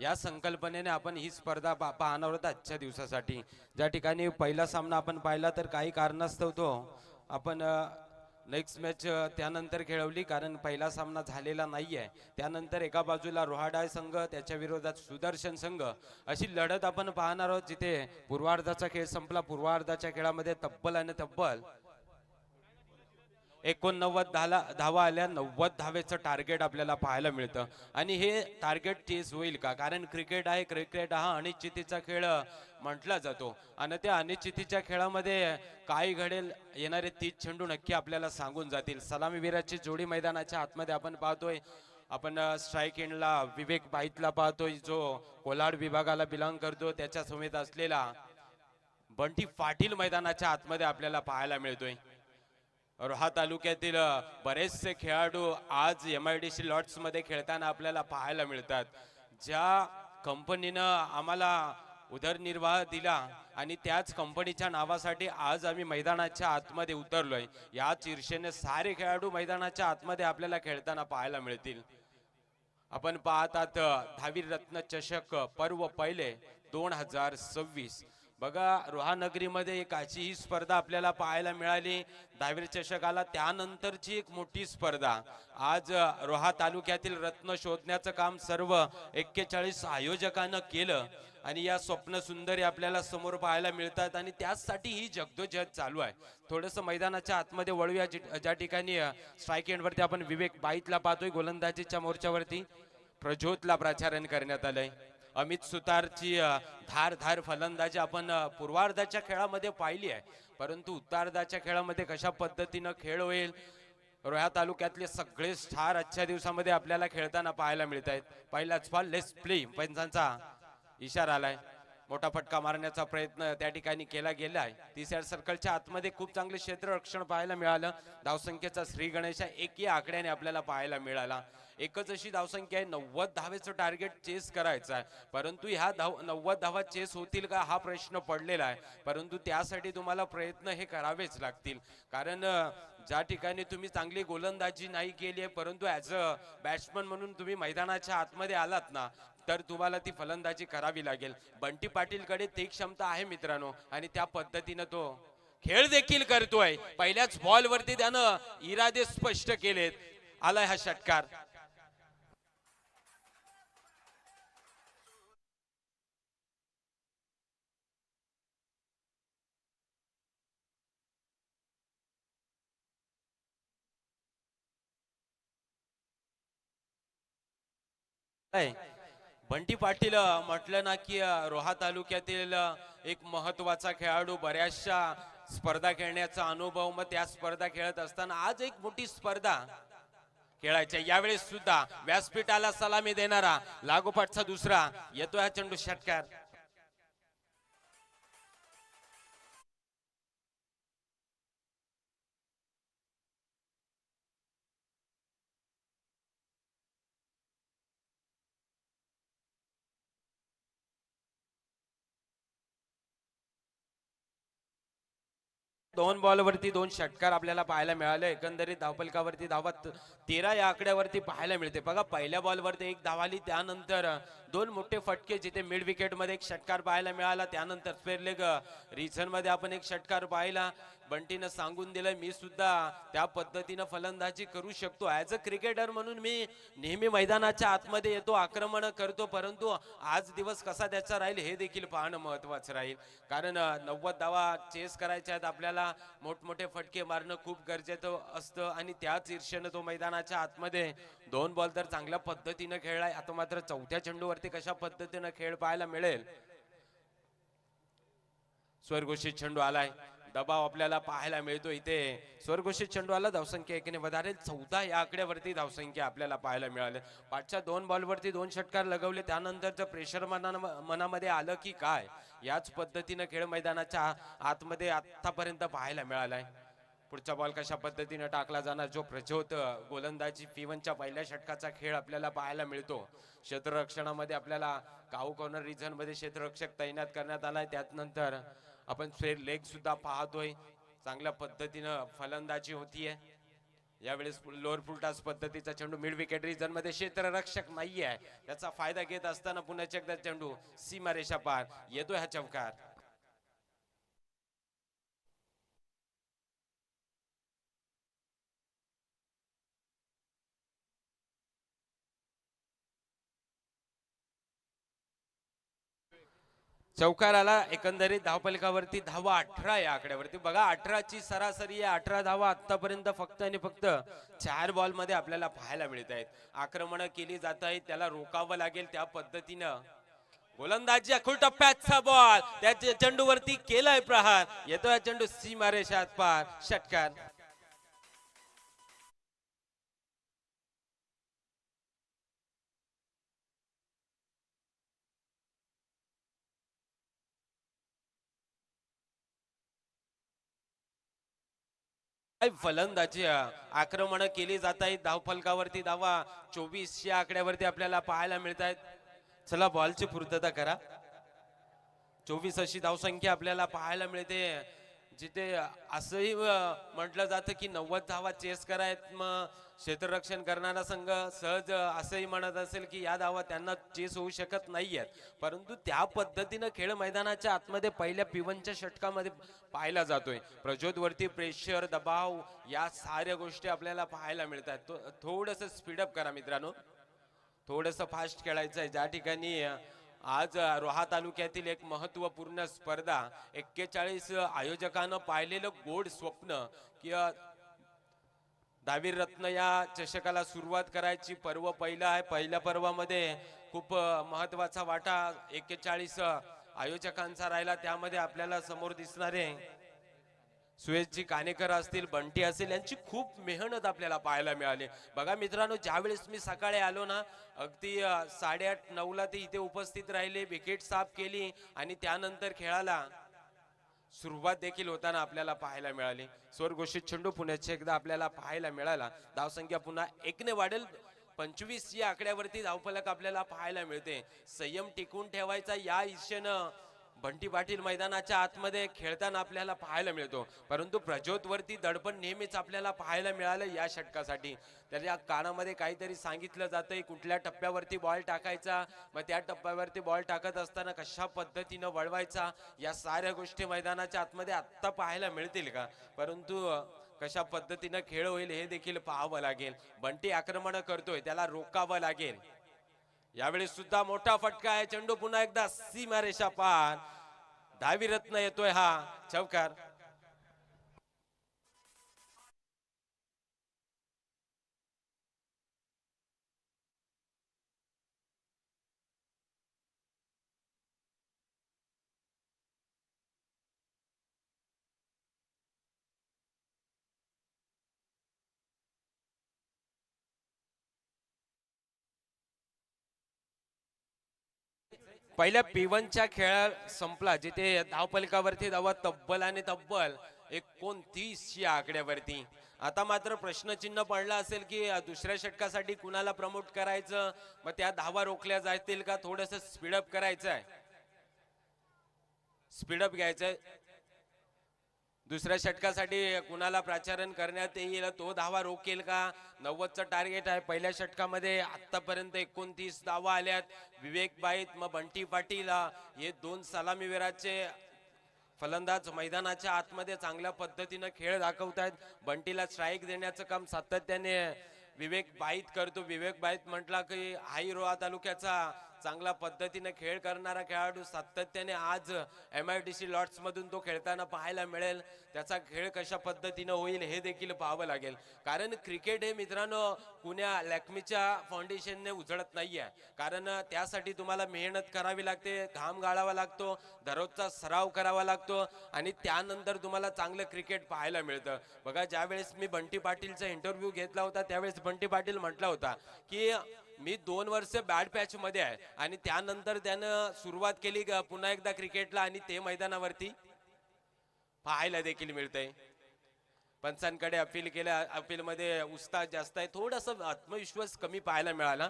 या संकल्पनेने आपण ही स्पर्धा पाहणार आहोत आजच्या दिवसासाठी. ज्या ठिकाणी पहिला सामना आपण पाहिला तर काही कारणास्तव तो आपण नेक्स्ट मॅच त्यानंतर खेळवली कारण पहिला सामना झालेला नाहीये. त्यानंतर एका बाजूला रोहाडा संघ त्याच्या विरोधात सुदर्शन संघ अशी लढत आपण पाहणार आहोत जिथे पूर्वार्धाचा खेळ संपला. पूर्वार्धाच्या खेळामध्ये तब्बल आणि तब्बल 89 धावा आल्या. 90 धावेचं टार्गेट आपल्याला पाहायला मिळतं आणि हे टार्गेट चेस होईल का? कारण क्रिकेट आहे. क्रिकेट हा अनिश्चितीचा खेळ म्हटला जातो आणि त्या अनिश्चितीच्या खेळामध्ये काय घडेल येणारे 30 चेंडू नक्की आपल्याला सांगून जातील. सलामीवीराची जोडी मैदानाच्या आतमध्ये आपण पाहतोय. आपण स्ट्राईक एंडला विवेक बाईतला पाहतोय जो कोलाड विभागाला बिलॉंग करतो. त्याच्या समेत असलेला बंटी पाटील मैदानाच्या आतमध्ये आपल्याला पाहायला मिळतोय. रोहा तालुक्यातील बरेचसे खेळाडू आज MIDC लॉर्ड्स मध्ये खेळताना आपल्याला पाहायला मिळतात. ज्या कंपनीनं आम्हाला उदरनिर्वाह दिला आणि त्याच कंपनीच्या नावासाठी आज आम्ही मैदानाच्या आतमध्ये उतरलोय. याच ईर्षेने सारे खेळाडू मैदानाच्या आतमध्ये आपल्याला खेळताना पाहायला मिळतील. आपण पाहतात 10वी रत्न चषक पर्व पहिले 2026. बघा रोहानगरीमध्ये एक अशी ही स्पर्धा आपल्याला पाहायला मिळाली. 10वी चषकाला त्यानंतरची एक मोठी स्पर्धा. आज रोहा तालुक्यातील रत्न शोधण्याचं काम सर्व 41 आयोजकांना केलं आणि या स्वप्न सुंदरी आपल्याला समोर पाहायला मिळतात आणि त्याचसाठी ही जगदोजहद चालू आहे. थोडंसं मैदानाच्या आतमध्ये वळूया. ज्या ठिकाणी स्ट्राईक एंडवरती आपण विवेक बाईतला पाहतोय. गोलंदाजीच्या मोर्चावरती प्रज्योतला प्राचारण करण्यात आलंय. अमित सुतारची धारधार फलंदाजी आपण पूर्वार्धाच्या खेळामध्ये पाहिली आहे. परंतु उत्तरार्धाच्या खेळामध्ये कशा पद्धतीनं खेळ होईल रोहा तालुक्यातले सगळे स्टार आजच्या दिवसामध्ये आपल्याला खेळताना पाहायला मिळत आहेत. पहिलाच बॉल लेट्स प्ले पंचांचा इशारा आलाय. मोठा फटका मारण्याचा प्रयत्न त्या ठिकाणी केला गेला आहे. तिसऱ्या सर्कलच्या आतमध्ये खूप चांगले क्षेत्ररक्षण पाहायला मिळालं. धावसंख्येचा श्री गणेश एक या आकड्याने आपल्याला पाहायला मिळाला. एकच अशी धावसंख्या आहे, 90 धावेचं टार्गेट चेस करायचं आहे. परंतु ह्या 90 धावा चेस होतील का हा प्रश्न पडलेला आहे. परंतु त्यासाठी तुम्हाला प्रयत्न हे करावेच लागतील. कारण ज्या ठिकाणी तुम्ही चांगली गोलंदाजी नाही केली आहे, परंतु ॲज अ बॅट्समन म्हणून तुम्ही मैदानाच्या आतमध्ये आलात ना, तर तुम्हाला ती फलंदाजी करावी लागेल. बंटी पाटीलकडे ती क्षमता आहे मित्रांनो, आणि त्या पद्धतीनं तो खेळ देखील करतोय. पहिल्याच बॉलवरती त्यानं इरादे स्पष्ट केलेत. आलाय हा षटकार. बंटी पाटील म्हटलं ना की रोहा तालुक्यातील एक महत्वाचा खेळाडू, बऱ्याचशा स्पर्धा खेळण्याचा अनुभव, मग त्या स्पर्धा खेळत असताना आज एक मोठी स्पर्धा खेळायच्या. यावेळेस सुद्धा व्यासपीठाला सलामी देणारा लागोपाठचा दुसरा येतोय हा चेंडू. षटकार. दोन बॉलवरती दोन षटकार आपल्याला पाहायला मिळाले. एकंदरीत धावफलकावरती धावा 13 या आकड्यावरती पाहायला मिळते. बघा, पहिल्या बॉलवरती एक धाव आली, त्यानंतर दोन मोठे फटके, जिथे मिड विकेट मध्ये एक षटकार पाहायला मिळाला, त्यानंतर स्क्वेअर लेग रिझन मध्ये आपण एक षटकार पाहिला. बंटीनं सांगून दिलं, मी सुद्धा त्या पद्धतीनं फलंदाजी करू शकतो. ऍज अ क्रिकेटर म्हणून मी नेहमी मैदानाच्या आतमध्ये येतो, आक्रमण करतो, परंतु आज दिवस कसा त्याचा राहील हे देखील पाहणं महत्वाचं राहील. कारण 90 धावा चेस करायच्या आहेत आपल्याला, मोठमोठे फटके मारणं खूप गरजेचं असतं, आणि त्याच ईर्ष्येनं तो मैदानाच्या आतमध्ये दोन बॉल तर चांगल्या पद्धतीनं खेळलाय. आता मात्र चौथ्या चेंडूवरती कशा पद्धतीनं खेळ पाहायला मिळेल. स्वरघोषित चेंडू आलाय, दबाव आपल्याला पाहायला मिळतो इथे. स्वरघोषित चेंडू आला, धावसंख्या एकीने વધાरेल. 14 या आकड्यावरती धावसंख्या आपल्याला पाहायला मिळाली. पाचच्या दोन बॉलवरती दोन षटकार लगवले, त्यानंतरचं प्रेशर मनामध्ये आलं की काय, याच पद्धतीनं खेळ मैदानाच्या आतमध्ये आतापर्यंत पाहायला मिळालाय. पुढचा बॉल कशा पद्धतीने टाकला जाणार, जो प्रचोद गोलंदाजी P1च्या पहिल्या षटकाचा खेळ आपल्याला पाहायला मिळतो. क्षेत्ररक्षणामध्ये आपल्याला काऊ कॉर्नर रिजन मध्ये क्षेत्ररक्षक तैनात करण्यात आलाय. त्यानंतर आपण स्क्वेअर लेग सुद्धा पाहतोय. चांगल्या पद्धतीनं फलंदाजी होतीये. यावेळेस लोअर फुलटॉस पद्धतीचा चेंडू मिड विकेट रिजन मध्ये, क्षेत्ररक्षक नाहीये, त्याचा फायदा घेत असताना पुन्हा एकदा चेंडू सीमारेषा पार येतोय हा चौकार. चौकार आला. एकंदरीत धावफलकावरती धावा 18 या आकड्यावरती. बघा, 18ची सरासरी आहे. 18 धावा आतापर्यंत फक्त आणि फक्त 4 बॉल मध्ये आपल्याला पाहायला मिळत आहेत. आक्रमण केली जात आहेत, त्याला रोकावं लागेल. त्या पद्धतीनं गोलंदाजी अखूळ टप्प्याचा बॉल, त्या चेंडूवरती केलाय प्रहार, येतोय चेंडू सीमारेषात पार. षटकार. फलंदाजी आक्रमण केली जात आहेत. धावफलकावरती धावा 24 या आकड्यावरती आपल्याला पाहायला मिळत आहेत. चला, बॉलची पूर्तता करा. 24 अशी धावसंख्या आपल्याला पाहायला मिळते, जिथे असंही म्हटलं जातं की 90 धावा चेस करायत, मग क्षेत्ररक्षण करणारा संघ सहज असंही म्हणत असेल की या धावा त्यांना चेस होऊ शकत नाहीयेत. परंतु त्या पद्धतीनं खेळ मैदानाच्या आतमध्ये पहिल्या P1च्या षटकामध्ये पाहायला जातोय. प्रचोद वरती प्रेशर, दबाव, या साऱ्या गोष्टी आपल्याला पाहायला मिळतात. थोडस स्पीडअप करा मित्रांनो, थोडस फास्ट खेळायचं आहे. ज्या ठिकाणी आज रोहा तालुक्यातील एक महत्वपूर्ण स्पर्धा, 41 आयोजकांना पाहिलेलं गोड स्वप्न की दहावीर रत्न या चषकाला सुरुवात करायची. पर्व पहिलं आहे. पहिल्या पर्वामध्ये खूप महत्वाचा वाटा 41 आयोजकांचा राहिला. त्यामध्ये आपल्याला समोर दिसणारे सुयशजी कानेकर असतील, बंटी असेल, यांची खूप मेहनत आपल्याला पाहायला मिळाली. बघा मित्रांनो, ज्यावेळेस मी सकाळी आलो ना, अगदी 8:30-9ला ते इथे उपस्थित राहिले, विकेट साफ केली आणि त्यानंतर खेळाला सुरुवात देखील होताना आपल्याला पाहायला मिळाली. स्वर घोषित चेंडू पुण्याचे एकदा आपल्याला पाहायला मिळाला. धावसंख्या पुन्हा 1ने वाढेल. 25 या आकड्यावरती धावफलक आपल्याला पाहायला मिळते. संयम टिकून ठेवायचा या इच्छेनं बंटी पाटील मैदानाच्या आतमध्ये खेळताना आपल्याला पाहायला मिळतो. परंतु प्रज्योत वरती दडपण नेहमीच आपल्याला पाहायला मिळालं या षटकासाठी. त्याच्या कानामध्ये काहीतरी सांगितलं जातंय, कुठल्या टप्प्यावरती बॉल टाकायचा, मग त्या टप्प्यावरती बॉल टाकत असताना कशा पद्धतीनं वळवायचा, या साऱ्या गोष्टी मैदानाच्या आतमध्ये आत्ता पाहायला मिळतील का? परंतु कशा पद्धतीनं खेळ होईल हे देखील पाहावं लागेल. बंटी आक्रमण करतोय, त्याला रोकावं लागेल. यावेळी सुद्धा मोठा फटका आहे. चेंडू पुन्हा एकदा सीमारेषा पार. धावीरत्न येतोय हा चौकार. पहिल्या P1च्या खेळ संपला, जिथे धावपलकावरती धावा तब्बल आणि तब्बल 29 या आकड्यावरती. आता मात्र प्रश्नचिन्ह पडला असेल की दुसऱ्या षटकासाठी कुणाला प्रमोट करायचं, मग त्या धावा रोखल्या जातील का, थोडस स्पीडअप करायचं आहे, स्पीडअप घ्यायचंय. दुसऱ्या षटकासाठी कुणाला प्राचारण करण्यात येईल, तो धावा रोकेल का? 90चं टार्गेट आहे. पहिल्या षटकामध्ये आतापर्यंत 29 धावा आल्यात. विवेक बाईत, मग बंटी पाटील, हे दोन सलामीवीराचे फलंदाज मैदानाच्या आतमध्ये चांगल्या पद्धतीनं खेळ दाखवतायत. बंटीला स्ट्राईक देण्याचं काम सातत्याने विवेक बाईत करतो. विवेक बाईत म्हटला की हाई रोहा तालुक्याचा चांगल्या पद्धतीने खेळ करणारा खेळाडू सातत्याने आज MIDC लॉर्ड्स मधून तो खेळताना पाहायला मिळेल. त्याचा खेळ कशा पद्धतीने होईल हे देखील पाहावं लागेल. कारण क्रिकेट हे मित्रांनो कुण्या लॅक्मीच्या फाउंडेशनने उजळत नाहीये. कारण त्यासाठी तुम्हाला मेहनत करावी लागते, घाम गाळावा लागतो, दररोजचा सराव करावा लागतो आणि त्यानंतर तुम्हाला चांगलं क्रिकेट पाहायला मिळतं. बघा, ज्यावेळेस मी बंटी पाटीलचा इंटरव्ह्यू घेतला होता त्यावेळेस बंटी पाटील म्हटला होता की मी 2 वर्ष बॅड पॅच मध्ये आहे आणि त्यानंतर त्यानं सुरुवात केली पुन्हा एकदा क्रिकेटला आणि ते मैदानावरती पाहायला देखील मिळतंय. पंचांकडे अपील केल्या, अपील मध्ये उस्ताद जास्त आहे, थोडासा आत्मविश्वास कमी पाहायला मिळाला.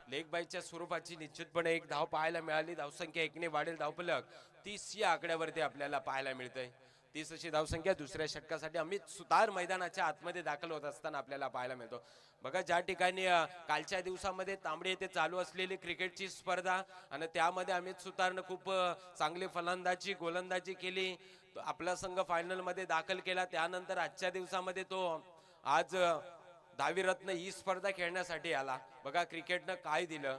लेग बाईच्या स्वरूपाची निश्चितपणे एक धाव पाहायला मिळाली. धावसंख्या 1ने वाढेल. धावफलक 30 या आकड्यावरती आपल्याला पाहायला मिळतंय. 30 अशी धावसंख्या दुसऱ्या षटकासाठी अमित सुतार मैदानाच्या आतमध्ये दाखल होत असताना आपल्याला पाहायला मिळतो. बघा, ज्या ठिकाणी कालच्या दिवसामध्ये तांबडी येथे चालू असलेली क्रिकेटची स्पर्धा आणि त्यामध्ये अमित सुतारनं खूप चांगली फलंदाजी गोलंदाजी केली, आपला संघ फायनल मध्ये दाखल केला. त्यानंतर आजच्या दिवसामध्ये तो आज धावीरत्न ही स्पर्धा खेळण्यासाठी आला. बघा, क्रिकेटनं काय दिलं,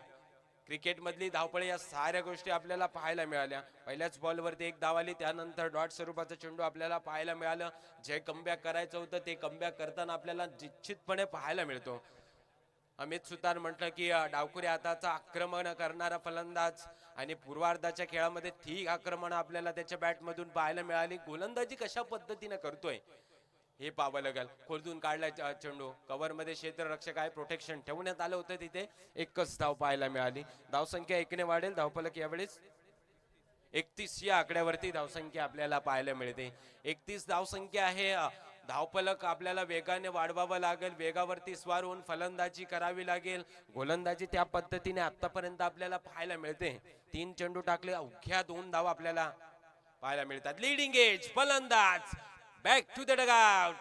क्रिकेट मधली धावपळ, या साऱ्या गोष्टी आपल्याला पाहायला मिळाल्या. पहिल्याच बॉलवरती एक धाव आली, त्यानंतर डॉट स्वरूपाचा चेंडू आपल्याला पाहायला मिळालं. जे कमबॅक करायचं होतं ते कमबॅक करताना आपल्याला निश्चितपणे पाहायला मिळतो. अमित सुतार म्हटलं की डावखुरी हाताचा आक्रमण करणारा फलंदाज आणि पूर्वार्धाच्या खेळामध्ये ठीक आक्रमण आपल्याला त्याच्या बॅटमधून पाहायला मिळाली. गोलंदाजी कशा पद्धतीने करतोय हे पाहावं लागेल. खोलून काढलाय चेंडू, कव्हर मध्ये क्षेत्ररक्षक आहे, प्रोटेक्शन ठेवण्यात आलं होतं तिथे. एकच धाव पाहायला मिळाली. धावसंख्या 1ने वाढेल. धावफलक यावेळेस 31 या आकड्यावरती धावसंख्या आपल्याला पाहायला मिळते. 31 धावसंख्या आहे. धावफलक आपल्याला वेगाने वाढवावं लागेल, वेगावरती स्वार होऊन फलंदाजी करावी लागेल. गोलंदाजी त्या पद्धतीने आतापर्यंत आपल्याला पाहायला मिळते. 3 चेंडू टाकले, अवघ्या 2 धाव आपल्याला पाहायला मिळतात. लीडिंग एज फलंदाज बॅक टू द डगआउट.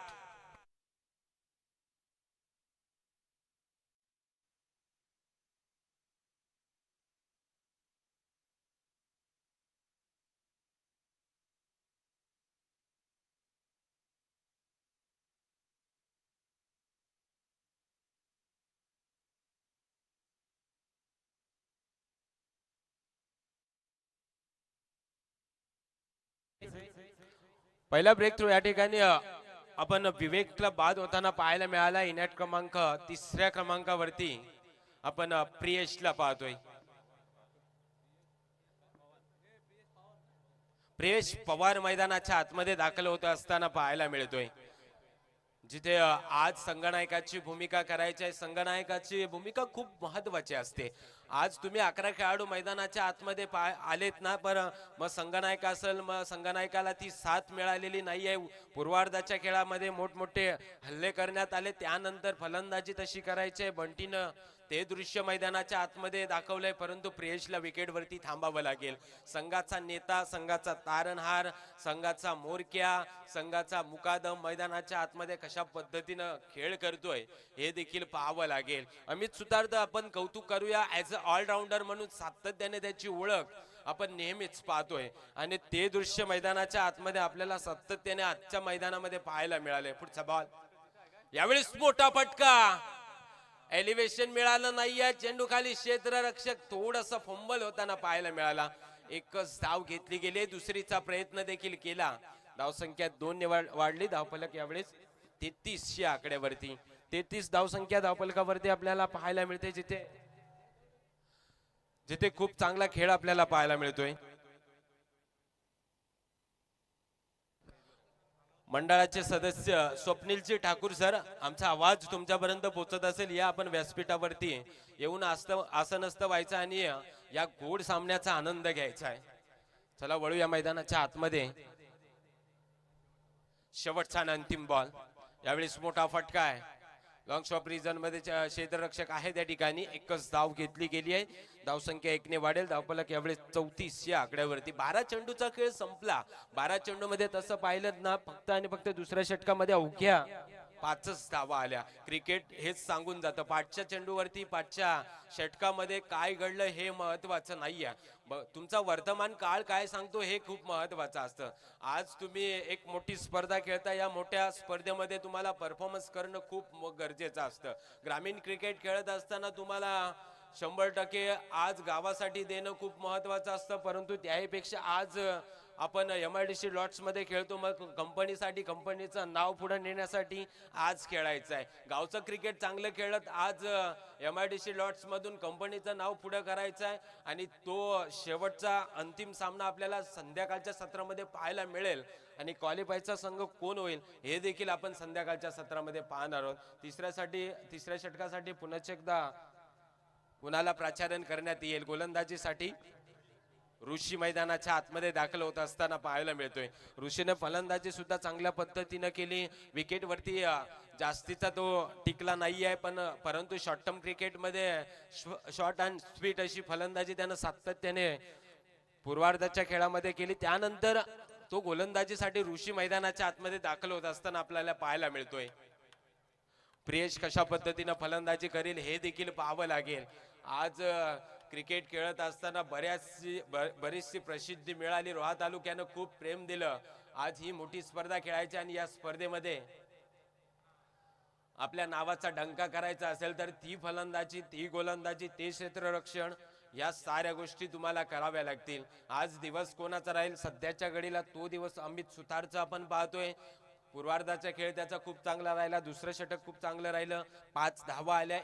पहिला ब्रेक थ्रू या ठिकाणी आपण विवेकला बाद होताना पाहायला मिळाला. इनॅट क्रमांक 3ऱ्या क्रमांकावरती आपण प्रियेशला पाहतोय. प्रियेश पवार मैदानाच्या आतमध्ये दाखल होत असताना पाहायला मिळतोय, जिथे आज संघनायकाची भूमिका करायची आहे. संघनायकाची भूमिका खूप महत्वाची असते. आज तुम्ही 11 खेळाडू मैदानाच्या आतमध्ये आलेत ना, पण मग संघनायक असेल, मग संघनायकाला ती साथ मिळालेली नाही आहे. पूर्वार्धाच्या खेळामध्ये मोठमोठे हल्ले करण्यात आले, त्यानंतर फलंदाजी तशी करायची आहे. बंटीनं ते दृश्य मैदानाच्या आतमध्ये दाखवलंय, परंतु प्रियेशला विकेटवरती थांबावं लागेल. संघाचा नेता, संघाचा तारणहार, संघाचा मोरक्या, संघाचा मुकादम मैदानाच्या आतमध्ये कशा पद्धतीनं खेळ करतोय हे देखील पाहावं लागेल. अमित सुतारचं आपण कौतुक करूया. ऍज अ ऑलराऊंडर म्हणून सातत्याने त्याची ओळख आपण नेहमीच पाहतोय आणि ते दृश्य मैदानाच्या आतमध्ये आपल्याला सातत्याने आजच्या मैदानामध्ये पाहायला मिळाले. पुढचा बॉल, यावेळेस मोठा फटका, एलिव्हेशन मिळालं नाहीये. चेंडू खाली, क्षेत्ररक्षक थोडस फंबल होताना पाहायला मिळाला. एकच धाव घेतली गेली, दुसरीचा प्रयत्न देखील केला. धावसंख्या 2 ने वाढली. धावफलक यावेळेस 33 या आकड्यावरती, 33 धावसंख्या धावफलकावरती आपल्याला पाहायला मिळते, जिथे जिथे खूप चांगला खेळ आपल्याला पाहायला मिळतोय. मंडळाचे सदस्य स्वप्नीलजी ठाकूर सर, आमचा आवाज तुमच्यापर्यंत पोहोचत असेल, या आपण व्यासपीठावरती येऊन असं नसतं व्हायचं आणि या गोड सामन्याचा आनंद घ्यायचा आहे. चला वळू या मैदानाच्या आतमध्ये. शेवटचा आणि अंतिम बॉल, यावेळेस मोठा फटका आहे. लॉंग शॉप रिजन मध्ये क्षेत्ररक्षक आहे त्या ठिकाणी. एकच धाव घेतली गेली आहे. धावसंख्या 1 ने वाढेल. धावफलक यावेळेस 34 या आकड्यावरती. 12 चेंडूचा खेळ संपला. 12 चेंडू मध्ये तसं पाहिलं ना, फक्त आणि फक्त दुसऱ्या षटकामध्ये अवघ्या 5च धावा आल्या. क्रिकेट हेच सांगून जातं, 5च्या चेंडूवरती 5च्या षटकामध्ये काय घडलं हे महत्वाचं नाहीये. तुमचा वर्तमान काळ काय सांगतो हे खूप महत्वाचं असतं. आज तुम्ही एक मोठी स्पर्धा खेळता, या मोठ्या स्पर्धेमध्ये तुम्हाला परफॉर्मन्स करणं खूप गरजेचं असतं. ग्रामीण क्रिकेट खेळत असताना तुम्हाला 100% आज गावासाठी देणं खूप महत्वाचं असतं, परंतु त्याहीपेक्षा आज आपण MIDC लॉट्स मध्ये खेळतो, मग कंपनीसाठी, कंपनीचं नाव पुढे नेण्यासाठी आज खेळायचं आहे. गावचं क्रिकेट चांगलं खेळत आज MIDC लॉट्स मधून कंपनीचं नाव पुढे करायचं आहे आणि तो शेवटचा अंतिम सामना आपल्याला संध्याकाळच्या सत्रामध्ये पाहायला मिळेल आणि क्वालिफायचा संघ कोण होईल हे देखील आपण संध्याकाळच्या सत्रामध्ये पाहणार आहोत. तिसऱ्या षटकासाठी पुन्हा एकदा कुणाला प्राचार्य करण्यात येईल. गोलंदाजीसाठी ऋषी मैदानाच्या आतमध्ये दाखल होत असताना पाहायला मिळतोय. ऋषीने फलंदाजी सुद्धा चांगल्या पद्धतीनं केली. विकेट वरती जास्तीचा तो टिकला नाही आहे, परंतु शॉर्ट टर्म क्रिकेटमध्ये शॉर्ट अँड स्वीट अशी फलंदाजी त्यानं सातत्याने पूर्वार्धाच्या खेळामध्ये केली. त्यानंतर तो गोलंदाजीसाठी ऋषी मैदानाच्या आतमध्ये दाखल होत असताना आपल्याला पाहायला मिळतोय. प्रियेश कशा पद्धतीनं फलंदाजी करेल हे देखील पाहावं लागेल. आज क्रिकेट खेळत असताना बरीचशी प्रसिद्धी मिळाली. रोहा तालुक्यानं खूप प्रेम दिलं. आज ही मोठी स्पर्धा खेळायची आणि या स्पर्धेमध्ये आपल्या नावाचा डंका करायचा असेल तर ती फलंदाजी, ती गोलंदाजी, ते क्षेत्ररक्षण, या साऱ्या गोष्टी तुम्हाला कराव्या लागतील. आज दिवस कोणाचा राहील? सध्याच्या घडीला तो दिवस अमित सुतारचा आपण पाहतोय. पूर्वार्धाचा खेळ त्याचा खूप चांगला राहिला. दुसरं षटक खूप चांगलं राहिलं. 5 धावा आल्या.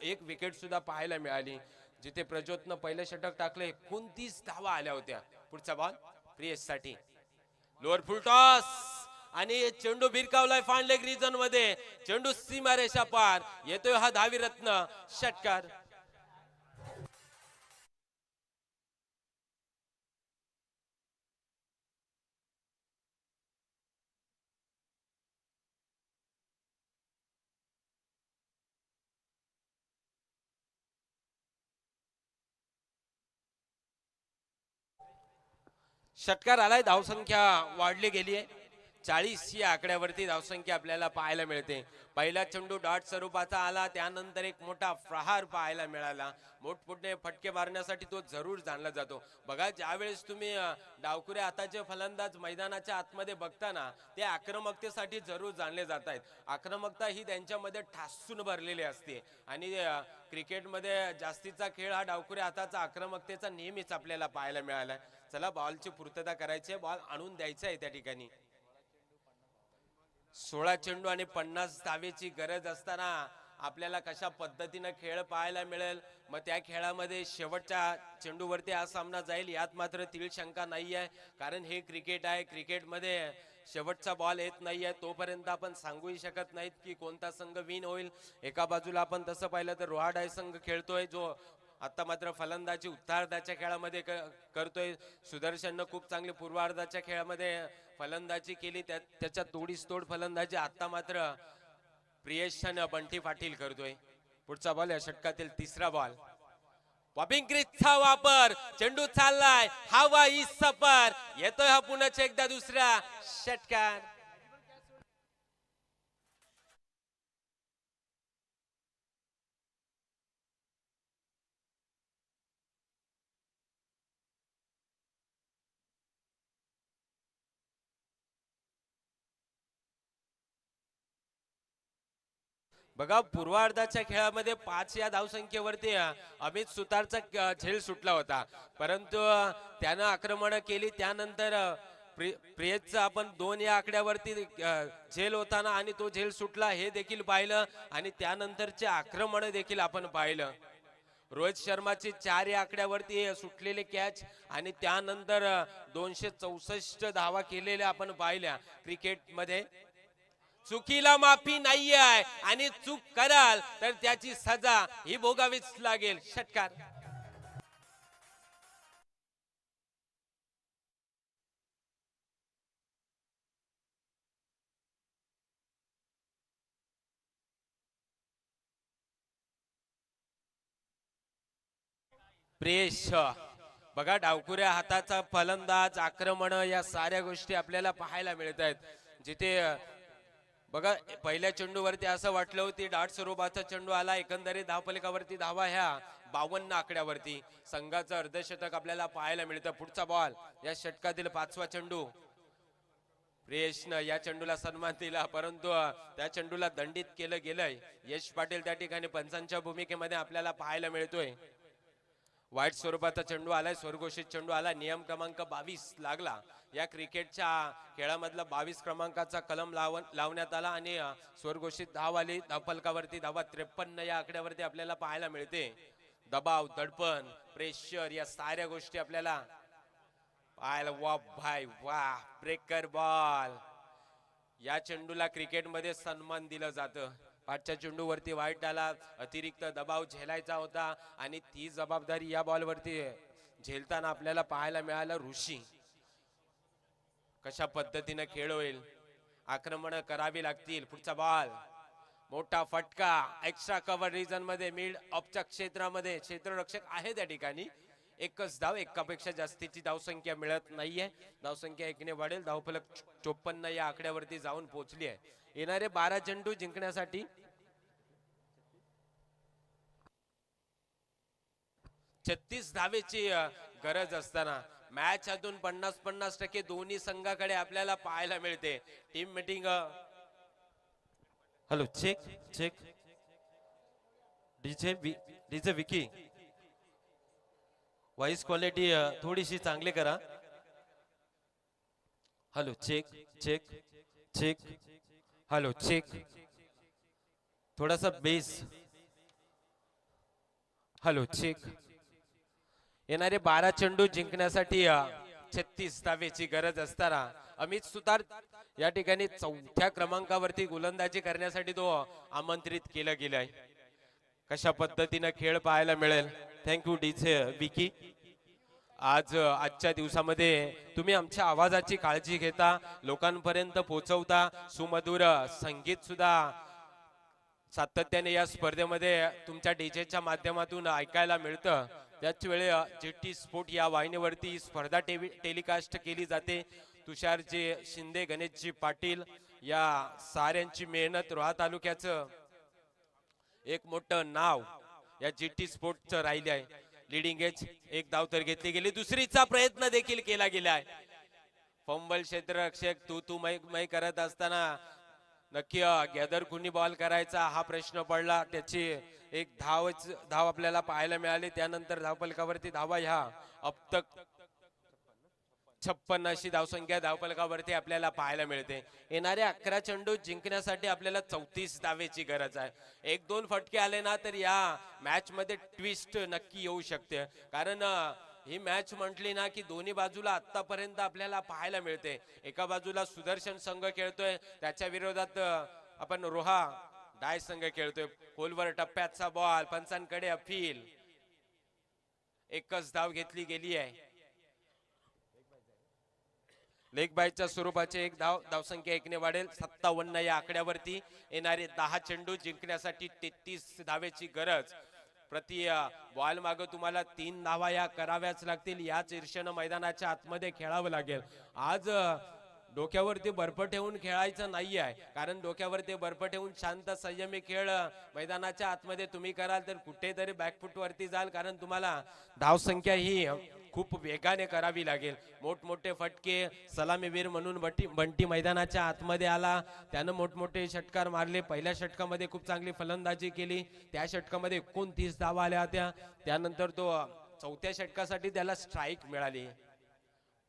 एक विकेट सुद्धा पाहायला मिळाली. जिथे प्रज्योतनं पहिलं षटक टाकले, 29 धावा आल्या होत्या. पुढचा बॉल प्रियेश साठी, लोअर फुल टॉस आणि चेंडू भिरकावलाय फान लेग रिजन मध्ये. चेंडू सीमारेषा पार येतोय हा धावी रत्न षटकार. षटकार आलाय. धावसंख्या वाढली गेली आहे. 40 या आकड्यावरती धावसंख्या आपल्याला पाहायला मिळते. पहिला चेंडू डॉट स्वरूपाचा आला, त्यानंतर एक मोठा प्रहार पाहायला मिळाला. मोठमोठे फटके मारण्यासाठी तो जरूर जाणला जातो. बघा, ज्यावेळेस तुम्ही डावखुरे हाताचे फलंदाज मैदानाच्या आतमध्ये बघताना ते आक्रमकतेसाठी जरूर जाणले जात आहेत. आक्रमकता ही त्यांच्यामध्ये ठासून भरलेली असते आणि क्रिकेटमध्ये जास्तीचा खेळ हा डावखुरे हाताचा आक्रमकतेचा नेहमीच आपल्याला पाहायला मिळाला. चला, बॉलची पूर्तता करायची आहे, बॉल आणून द्यायचा आहे त्या ठिकाणी. 16 चेंडू आणि 50 धावेची गरज असताना आपल्याला कशा पद्धतीनं खेळ पाहायला मिळेल, मग त्या खेळामध्ये शेवटच्या चेंडूवरती हा सामना जाईल यात मात्र तीळ शंका नाही आहे. कारण हे क्रिकेट आहे, क्रिकेटमध्ये शेवटचा बॉल येत नाहीये तोपर्यंत आपण सांगूही शकत नाहीत की कोणता संघ विन होईल. एका बाजूला आपण तसं पाहिलं तर रोहाडाई संघ खेळतोय, जो आता मात्र फलंदाजी उत्तरार्धाच्या खेळामध्ये करतोय. सुदर्शननं खूप चांगली पूर्वार्धाच्या खेळामध्ये फलंदाजी केली, त्याच्या तोडीस तोड फलंदाजी आता मात्र प्रियेशनं बंटी पाटील करतोय. पुढचा बॉल या षटकातील तिसरा बॉल. पॉपिंग क्रीजचा वापर, चेंडू चाललाय, हवा ही सफर, येतोय हा पुन्हा एकदा दुसरा षटकार. बघा पूर्वार्धाच्या खेळामध्ये 5 या धावसंख्येवरती अमित सुतारचा झेल सुटला होता, परंतु त्यानं आक्रमण केली. त्यानंतर प्रियेशचा आपण 2 या आकड्यावरती झेल होताना आणि तो झेल सुटला हे देखील पाहिलं आणि त्यानंतरचे आक्रमण देखील आपण पाहिलं. रोहित शर्माची 4 या आकड्यावरती सुटलेले कॅच आणि त्यानंतर 264 धावा केलेल्या आपण पाहिल्या. क्रिकेटमध्ये चुकीला माफी नाही आहे आणि चूक कराल तर त्याची सजा ही भोगावीच लागेल. षटकार. प्रेश बघा डावकुऱ्या हाताचा फलंदाज, आक्रमण या साऱ्या गोष्टी आपल्याला पाहायला मिळत आहेत. जिथे बघा पहिल्या चेंडूवरती असं वाटलं होती डाट स्वरूपाचा चेंडू आला, एकंदरीत धावफलकावरती धावा ह्या 52 आकड्यावरती संघाचं अर्धशतक आपल्याला पाहायला मिळतं. पुढचा बॉल या षटकातील 5वा चेंडू. प्रियेशनं या चेंडूला सन्मान दिला, परंतु त्या चेंडूला दंडित केलं गेलंय. यश पाटील त्या ठिकाणी पंचांच्या भूमिकेमध्ये आपल्याला पाहायला मिळतोय. वाईट स्वरूपाचा चेंडू आलाय, स्वरघोषित चेंडू आला, नियम क्रमांक 22 लागला. या क्रिकेटच्या खेळामधला 22 क्रमांकाचा कलम लावण्यात आला आणि स्वरघोषित धाव आली. धावफलकावरती धावा 53 या आकड्यावरती आपल्याला पाहायला मिळते. दबाव, दडपण, प्रेशर या साऱ्या गोष्टी आपल्याला पाहायला. वा भाई वा, ब्रेकर बॉल. या चेंडूला क्रिकेटमध्ये सन्मान दिलं जातं. पाठच्या चेंडूवरती वाईट आला, अतिरिक्त दबाव झेलायचा होता आणि ती जबाबदारी या बॉलवरती झेलताना आपल्याला पाहायला मिळालं. ऋषी कशा पद्धतीने खेळ होईल, आक्रमण करावी लागतील. पुढचा बॉल, मोठा फटका, एक्स्ट्रा कव्हर रिजन मध्ये, मिड ऑफच्या क्षेत्रामध्ये क्षेत्ररक्षक आहे त्या ठिकाणी. एकच धाव, एकापेक्षा जास्तीची धावसंख्या मिळत नाहीये. धावसंख्या 1 ने वाढेल. धावफलक 54 या आकड्यावरती जाऊन पोहोचली आहे. येणारे 12 चेंडू जिंकण्यासाठी 36 धावेची गरज असताना मॅच अजून 50-50% दोन्ही संघाकडे आपल्याला पाहायला मिळते. Team meeting. Hello, check check. DJ Vicky, voice quality थोडीशी चांगली करा. Hello, check check check. Hello, check. थोडासा बेस. Hello, check. येणारे 12 चेंडू जिंकण्यासाठी 36 धावेची गरज असताना अमित सुतार या ठिकाणी 4थ्या क्रमांकावरती गोलंदाजी करण्यासाठी तो आमंत्रित केला गेलाय. कशा पद्धतीने खेळ पाहायला मिळेल. Thank you DJ Vicky. आजच्या दिवसामध्ये तुम्ही आमच्या आवाजाची काळजी घेता, लोकांपर्यंत पोहोचवता. सुमधुर संगीत सुद्धा सातत्याने या स्पर्धेमध्ये तुमच्या डीजेच्या माध्यमातून ऐकायला मिळतं. त्याच वेळी GT स्पोर्ट या वाहिनीवरती स्पर्धा टेलिकास्ट केली जाते. तुषारजी शिंदे, गणेशजी पाटील या साऱ्यांची मेहनत, रोहा तालुक्याचं एक मोठं नाव या GT स्पोर्टचं राहिले आहे. लिडिंग एज, एक धाव तर घेतली गेली, दुसरीचा प्रयत्न देखील केला गेलाय. फंबल क्षेत्ररक्षक तू मै करत असताना नक्की गॅदर कुणी बॉल करायचा हा प्रश्न पडला. त्याची एक धाव आपल्याला पाहायला मिळाली. त्यानंतर धावफलकावरती धावा ह्या अब तक 56 अशी धावसंख्या धावफलकावरती आपल्याला पाहायला मिळते. येणारे 11 चेंडू जिंकण्यासाठी आपल्याला 34 धावेची गरज आहे. 1-2 फटके आले ना तर या मॅच मध्ये ट्विस्ट नक्की येऊ शकते. कारण ही मॅच म्हटली ना की दोन्ही बाजूला आतापर्यंत आपल्याला पाहायला मिळते. एका बाजूला सुदर्शन संघ खेळतोय, त्याच्या विरोधात आपण रोहा डाय संघ खेळतोय. खोलवर टप्प्याचा बॉल, पंचांकडे अपील. एकच धाव घेतली गेली आहे. लेग बायच्या स्वरूपाचे एक धावसंख्या 1 ने वाढेल. 57 या आकड्यावरती येणारे 10 चेंडू जिंकण्यासाठी 33 धावेची गरज. प्रति बॉल माग तुम्हाला 3 धावा या कराव्याच लागतील. याच ईर्ष्येनं मैदानाच्या आतमध्ये खेळावं लागेल. आज डोक्यावरती बर्फ ठेवून खेळायचं नाही आहे, कारण डोक्यावरती बर्फ ठेवून शांत संयमी खेळ मैदानाच्या आतमध्ये तुम्ही कराल तर कुठेतरी बॅकफुट वरती जाल, कारण तुम्हाला धावसंख्या ही खूप वेगाने करावी लागेल. मोठमोठे फटके, सलामीवीर म्हणून बंटी मैदानाच्या आतमध्ये आला. त्यानं मोठमोठे षटकार मारले. पहिल्या षटकामध्ये खूप चांगली फलंदाजी केली. त्या षटकामध्ये 29 धावा आल्या होत्या. त्यानंतर तो चौथ्या षटकासाठी त्याला स्ट्राईक मिळाली.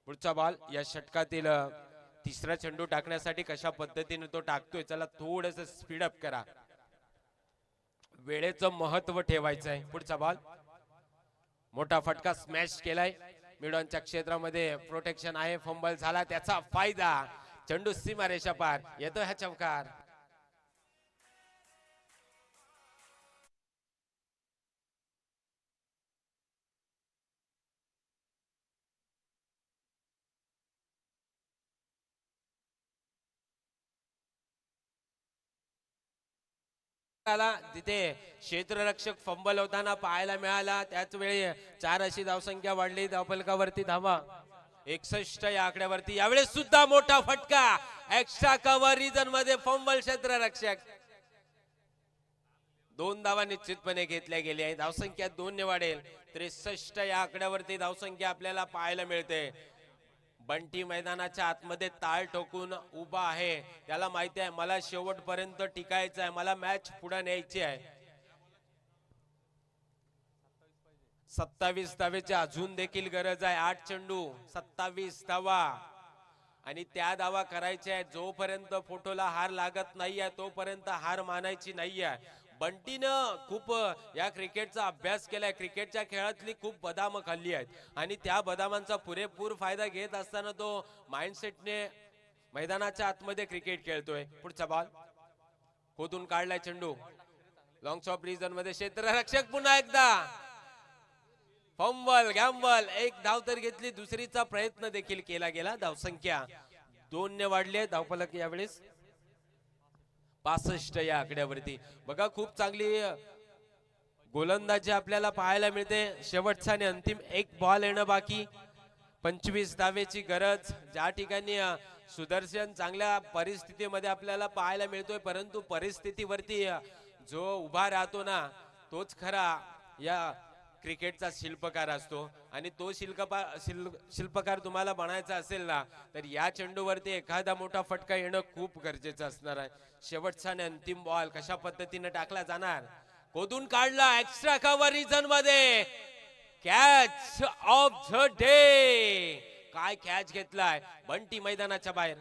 पुढचा बॉल या षटकातील तिसरा चेंडू टाकण्यासाठी कशा पद्धतीने तो टाकतोय, चला थोडस स्पीडअप करा. वेळेचं महत्व ठेवायचं आहे. पुढचा बॉल मोठा फटका स्मॅश केलाय. मिडॉनच्या क्षेत्रामध्ये प्रोटेक्शन आहे. फंबल झाला, त्याचा फायदा. चेंडू सीमारेषा पार येतो हा चौकार. तिथे क्षेत्ररक्षक फंबल होताना पाहायला मिळाला. त्याच वेळी 4 अशी धावसंख्या वाढली. धावफलकावरती धावा 61 या आकड्यावरती. यावेळेस सुद्धा मोठा फटका. एक्स्ट्रा कव्हर रिजन मध्ये फंबल क्षेत्ररक्षक. 2 धावा निश्चितपणे घेतल्या गेल्या आहे. धावसंख्या 2 ने वाढेल. 63 या आकड्यावरती धावसंख्या आपल्याला पाहायला मिळते. बंटी मैदानाच्या आतमध्ये ताळ ठोकून उभा आहे. त्याला माहिती आहे मला शेवटपर्यंत टिकायचं आहे, मला मॅच पुढे न्यायची आहे. 27 धावेची अजून देखील गरज आहे. 8 चेंडू 27 धावा, आणि त्या धावा करायच्या आहे. जोपर्यंत फोटोला हार लागत नाहीये तोपर्यंत हार मानायची नाहीये. बंटीनं खूप या क्रिकेटचा अभ्यास केलाय. क्रिकेटच्या खेळातली खूप बदाम खाल्ली आहेत, आणि त्या बदामांचा पुरेपूर फायदा घेत असताना तो माइंडसेटने मैदानाच्या आतमध्ये क्रिकेट खेळतोय. पुढचा बॉल खोदून काढलाय चेंडू. लॉंग शॉप रिजन मध्ये क्षेत्ररक्षक पुन्हा एकदा फंबल गॅम्बल. 1 धाव तर घेतली, दुसरीचा प्रयत्न देखील केला गेला. धावसंख्या 2 ने वाढली. धावफलक यावेळेस 65 या आकड्यावरती. बघा खूप चांगली गोलंदाजी आपल्याला पाहायला मिळते. शेवटचा आणि अंतिम 1 बॉल येणं बाकी. 25 धावेची गरज. ज्या ठिकाणी सुदर्शन चांगल्या परिस्थितीमध्ये आपल्याला पाहायला मिळतोय, परंतु परिस्थितीवरती जो उभा राहतो ना तोच खरा या क्रिकेटचा शिल्पकार असतो. आणि तो शिल्पकार तुम्हाला बनायचा असेल ना तर या चेंडूवरती एखादा मोठा फटका येणं खूप गरजेचं असणार आहे. शेवटचा आणि अंतिम बॉल कशा पद्धतीने टाकला जाणार. खोदून काढला एक्स्ट्रा कव्हर रिजन मध्ये. Catch of the day. काय कॅच घेतलाय बंटी मैदानाच्या बाहेर.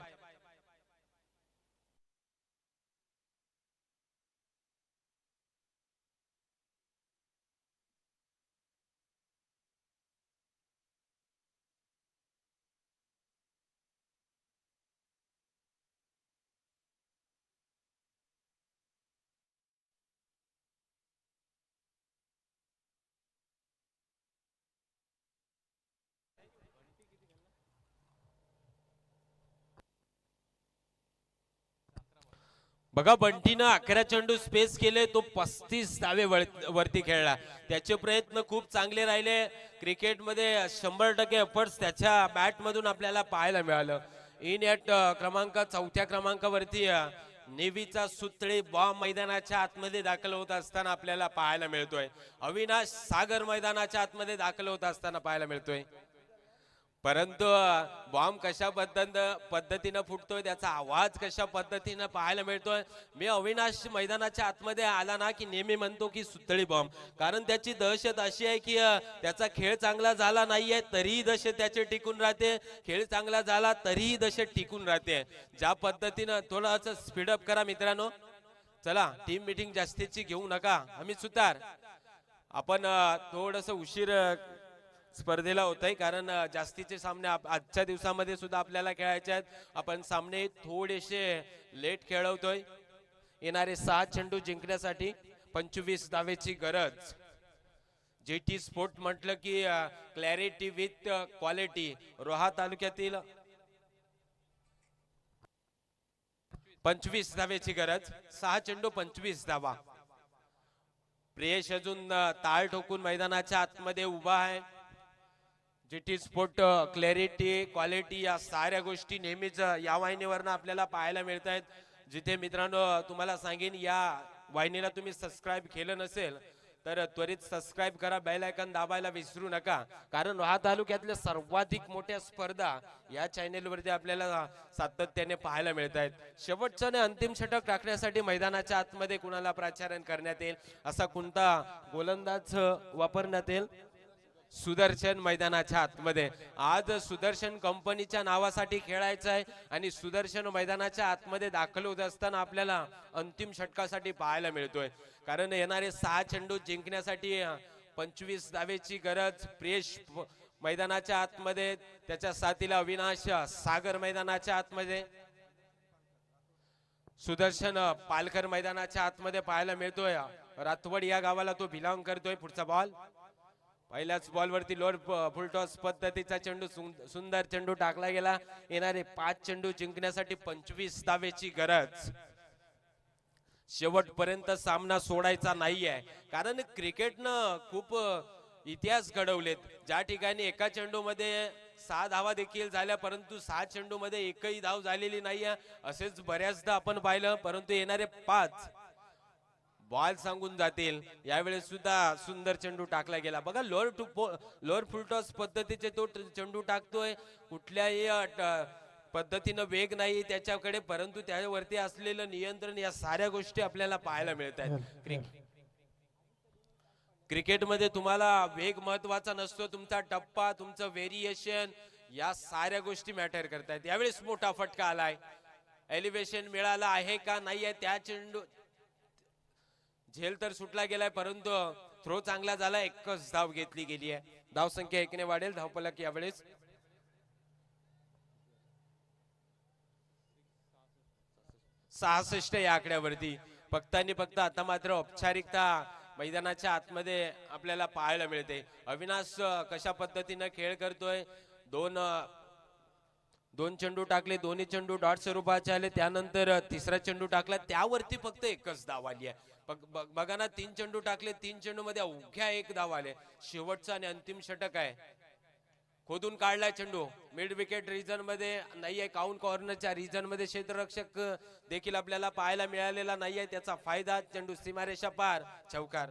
बघा बंटीनं 11 चेंडू स्पेस केले, तो 35 धावे वरती खेळला. त्याचे प्रयत्न खूप चांगले राहिले. क्रिकेटमध्ये 100% एफर्ट्स त्याच्या बॅट मधून आपल्याला पाहायला मिळालं. इन एट क्रमांक 4थ्या क्रमांकावरती नेव्हीचा सुतळी बॉम्ब मैदानाच्या आतमध्ये दाखल होत असताना आपल्याला पाहायला मिळतोय. अविनाश सागर मैदानाच्या आतमध्ये दाखल होत असताना पाहायला मिळतोय. परंतु बॉम्ब कशा पद्धतीनं फुटतोय, त्याचा आवाज कशा पद्धतीनं पाहायला मिळतोय. मी अविनाश मैदानाच्या आतमध्ये आला ना की नेहमी म्हणतो की सुतळी बॉम्ब, कारण त्याची दहशत अशी आहे की त्याचा खेळ चांगला झाला नाहीये तरीही दहशत त्याची टिकून राहते, खेळ चांगला झाला तरीही दहशत टिकून राहते. ज्या पद्धतीनं थोडंसं स्पीडअप करा मित्रांनो. चला, टीम मीटिंग जास्तीची घेऊ नका. आम्ही सुतार आपण थोडस उशीर स्पर्धेला होत आहे, कारण जास्तीचे सामने आजच्या दिवसामध्ये सुद्धा आपल्याला खेळायचे आहेत. आपण सामने थोडेसे लेट खेळवतोय. येणारे 6 चेंडू जिंकण्यासाठी 25 धावेची गरज. जेटी स्पोर्ट म्हटलं की क्लॅरिटी विथ क्वालिटी. रोहा तालुक्यातील 25 धावेची गरज. 6 चेंडू 25 धावा. प्रियेश अजून ताळ ठोकून मैदानाच्या आतमध्ये उभा आहे. जीटी स्पोर्ट क्लॅरिटी क्वालिटी या साऱ्या गोष्टी नेहमीच या वाहिनीवरनं आपल्याला पाहायला मिळत आहेत. जिथे मित्रांनो तुम्हाला सांगेन, या वाहिनीला तुम्ही सबस्क्राईब केलं नसेल तर त्वरित सबस्क्राईब करा, बेल आयकॉन दाबायला विसरू नका, कारण हा तालुक्यातल्या सर्वाधिक मोठ्या स्पर्धा या चॅनेलवरती आपल्याला सातत्याने पाहायला मिळत आहेत. शेवटचं आणि अंतिम षटक टाकण्यासाठी मैदानाच्या आतमध्ये कुणाला प्राचारण करण्यात येईल, असा कोणता गोलंदाज वापरण्यात येईल? सुदर्शन मैदानाच्या आतमध्ये. आज सुदर्शन कंपनीच्या नावासाठी खेळायचं आहे आणि सुदर्शन मैदानाच्या आतमध्ये दाखल होत असताना आपल्याला अंतिम षटकासाठी पाहायला मिळतोय, कारण येणारे 6 चेंडू जिंकण्यासाठी 25 धावेची गरज. प्रियेश मैदानाच्या आतमध्ये, त्याच्या साथीला अविनाश सागर मैदानाच्या आतमध्ये, सुदर्शन पालकर मैदानाच्या आतमध्ये पाहायला मिळतोय. रातवड या गावाला तो बिलॉंग करतोय. पुढचा बॉल, पहिल्याच बॉलवरती लोअर फुलटॉस पद्धतीचा चेंडू, सुंदर चेंडू टाकला गेला. येणारे 5 चेंडू जिंकण्यासाठी 25 धावेची गरज. शेवटपर्यंत सामना सोडायचा नाहीये, कारण क्रिकेटनं खूप इतिहास घडवलेत. ज्या ठिकाणी एका चेंडू मध्ये 6 धावा देखील झाल्या, परंतु 6 चेंडू मध्ये एकही धाव झालेली नाहीये. असेच बऱ्याचदा आपण पाहिलं, परंतु येणारे 5 बॉल सांगून जातील. यावेळेस सुद्धा सुंदर चेंडू टाकला गेला. बघा, लोअर फुलटॉस पद्धतीचे तो चेंडू टाकतोय. कुठल्याही पद्धतीनं वेग नाही त्याच्याकडे, परंतु त्यावरती असलेलं नियंत्रण, या साऱ्या गोष्टी आपल्याला पाहायला मिळत आहेत. क्रिकेटमध्ये तुम्हाला वेग महत्वाचा नसतो, तुमचा टप्पा, तुमचं व्हेरिएशन, या साऱ्या गोष्टी मॅटर करतायत. यावेळेस मोठा फटका आलाय. एलिव्हेशन मिळाला आहे का नाहीये? त्या चेंडू झेल तर सुटला गेलाय, परंतु थ्रो चांगला झाला. एकच धाव घेतली गेली आहे. धाव संख्या 1 ने वाढेल. धावफलक यावेळेस 66 या आकड्यावरती. फक्त आणि फक्त आता मात्र औपचारिकता मैदानाच्या आतमध्ये आपल्याला पाहायला मिळते. अविनाश कशा पद्धतीनं खेळ करतोय. दोन चेंडू टाकले, दोन्ही चेंडू डॉट स्वरूपाचे आले. त्यानंतर तिसरा चेंडू टाकला, त्यावरती फक्त एकच धाव आली आहे. बघा ना, 3 चेंडू टाकले, 3 चेंडू मध्ये अवघ्या 1 धाव आले. शेवटचा आणि अंतिम षटक आहे. खोदून काढलाय चेंडू. मिड विकेट रिजन मध्ये नाहीये, काउंट कॉर्नरच्या रिजन मध्ये क्षेत्ररक्षक देखील आपल्याला पाहायला मिळालेला नाहीये. त्याचा फायदा, चेंडू सीमारेषा पार, चौकार.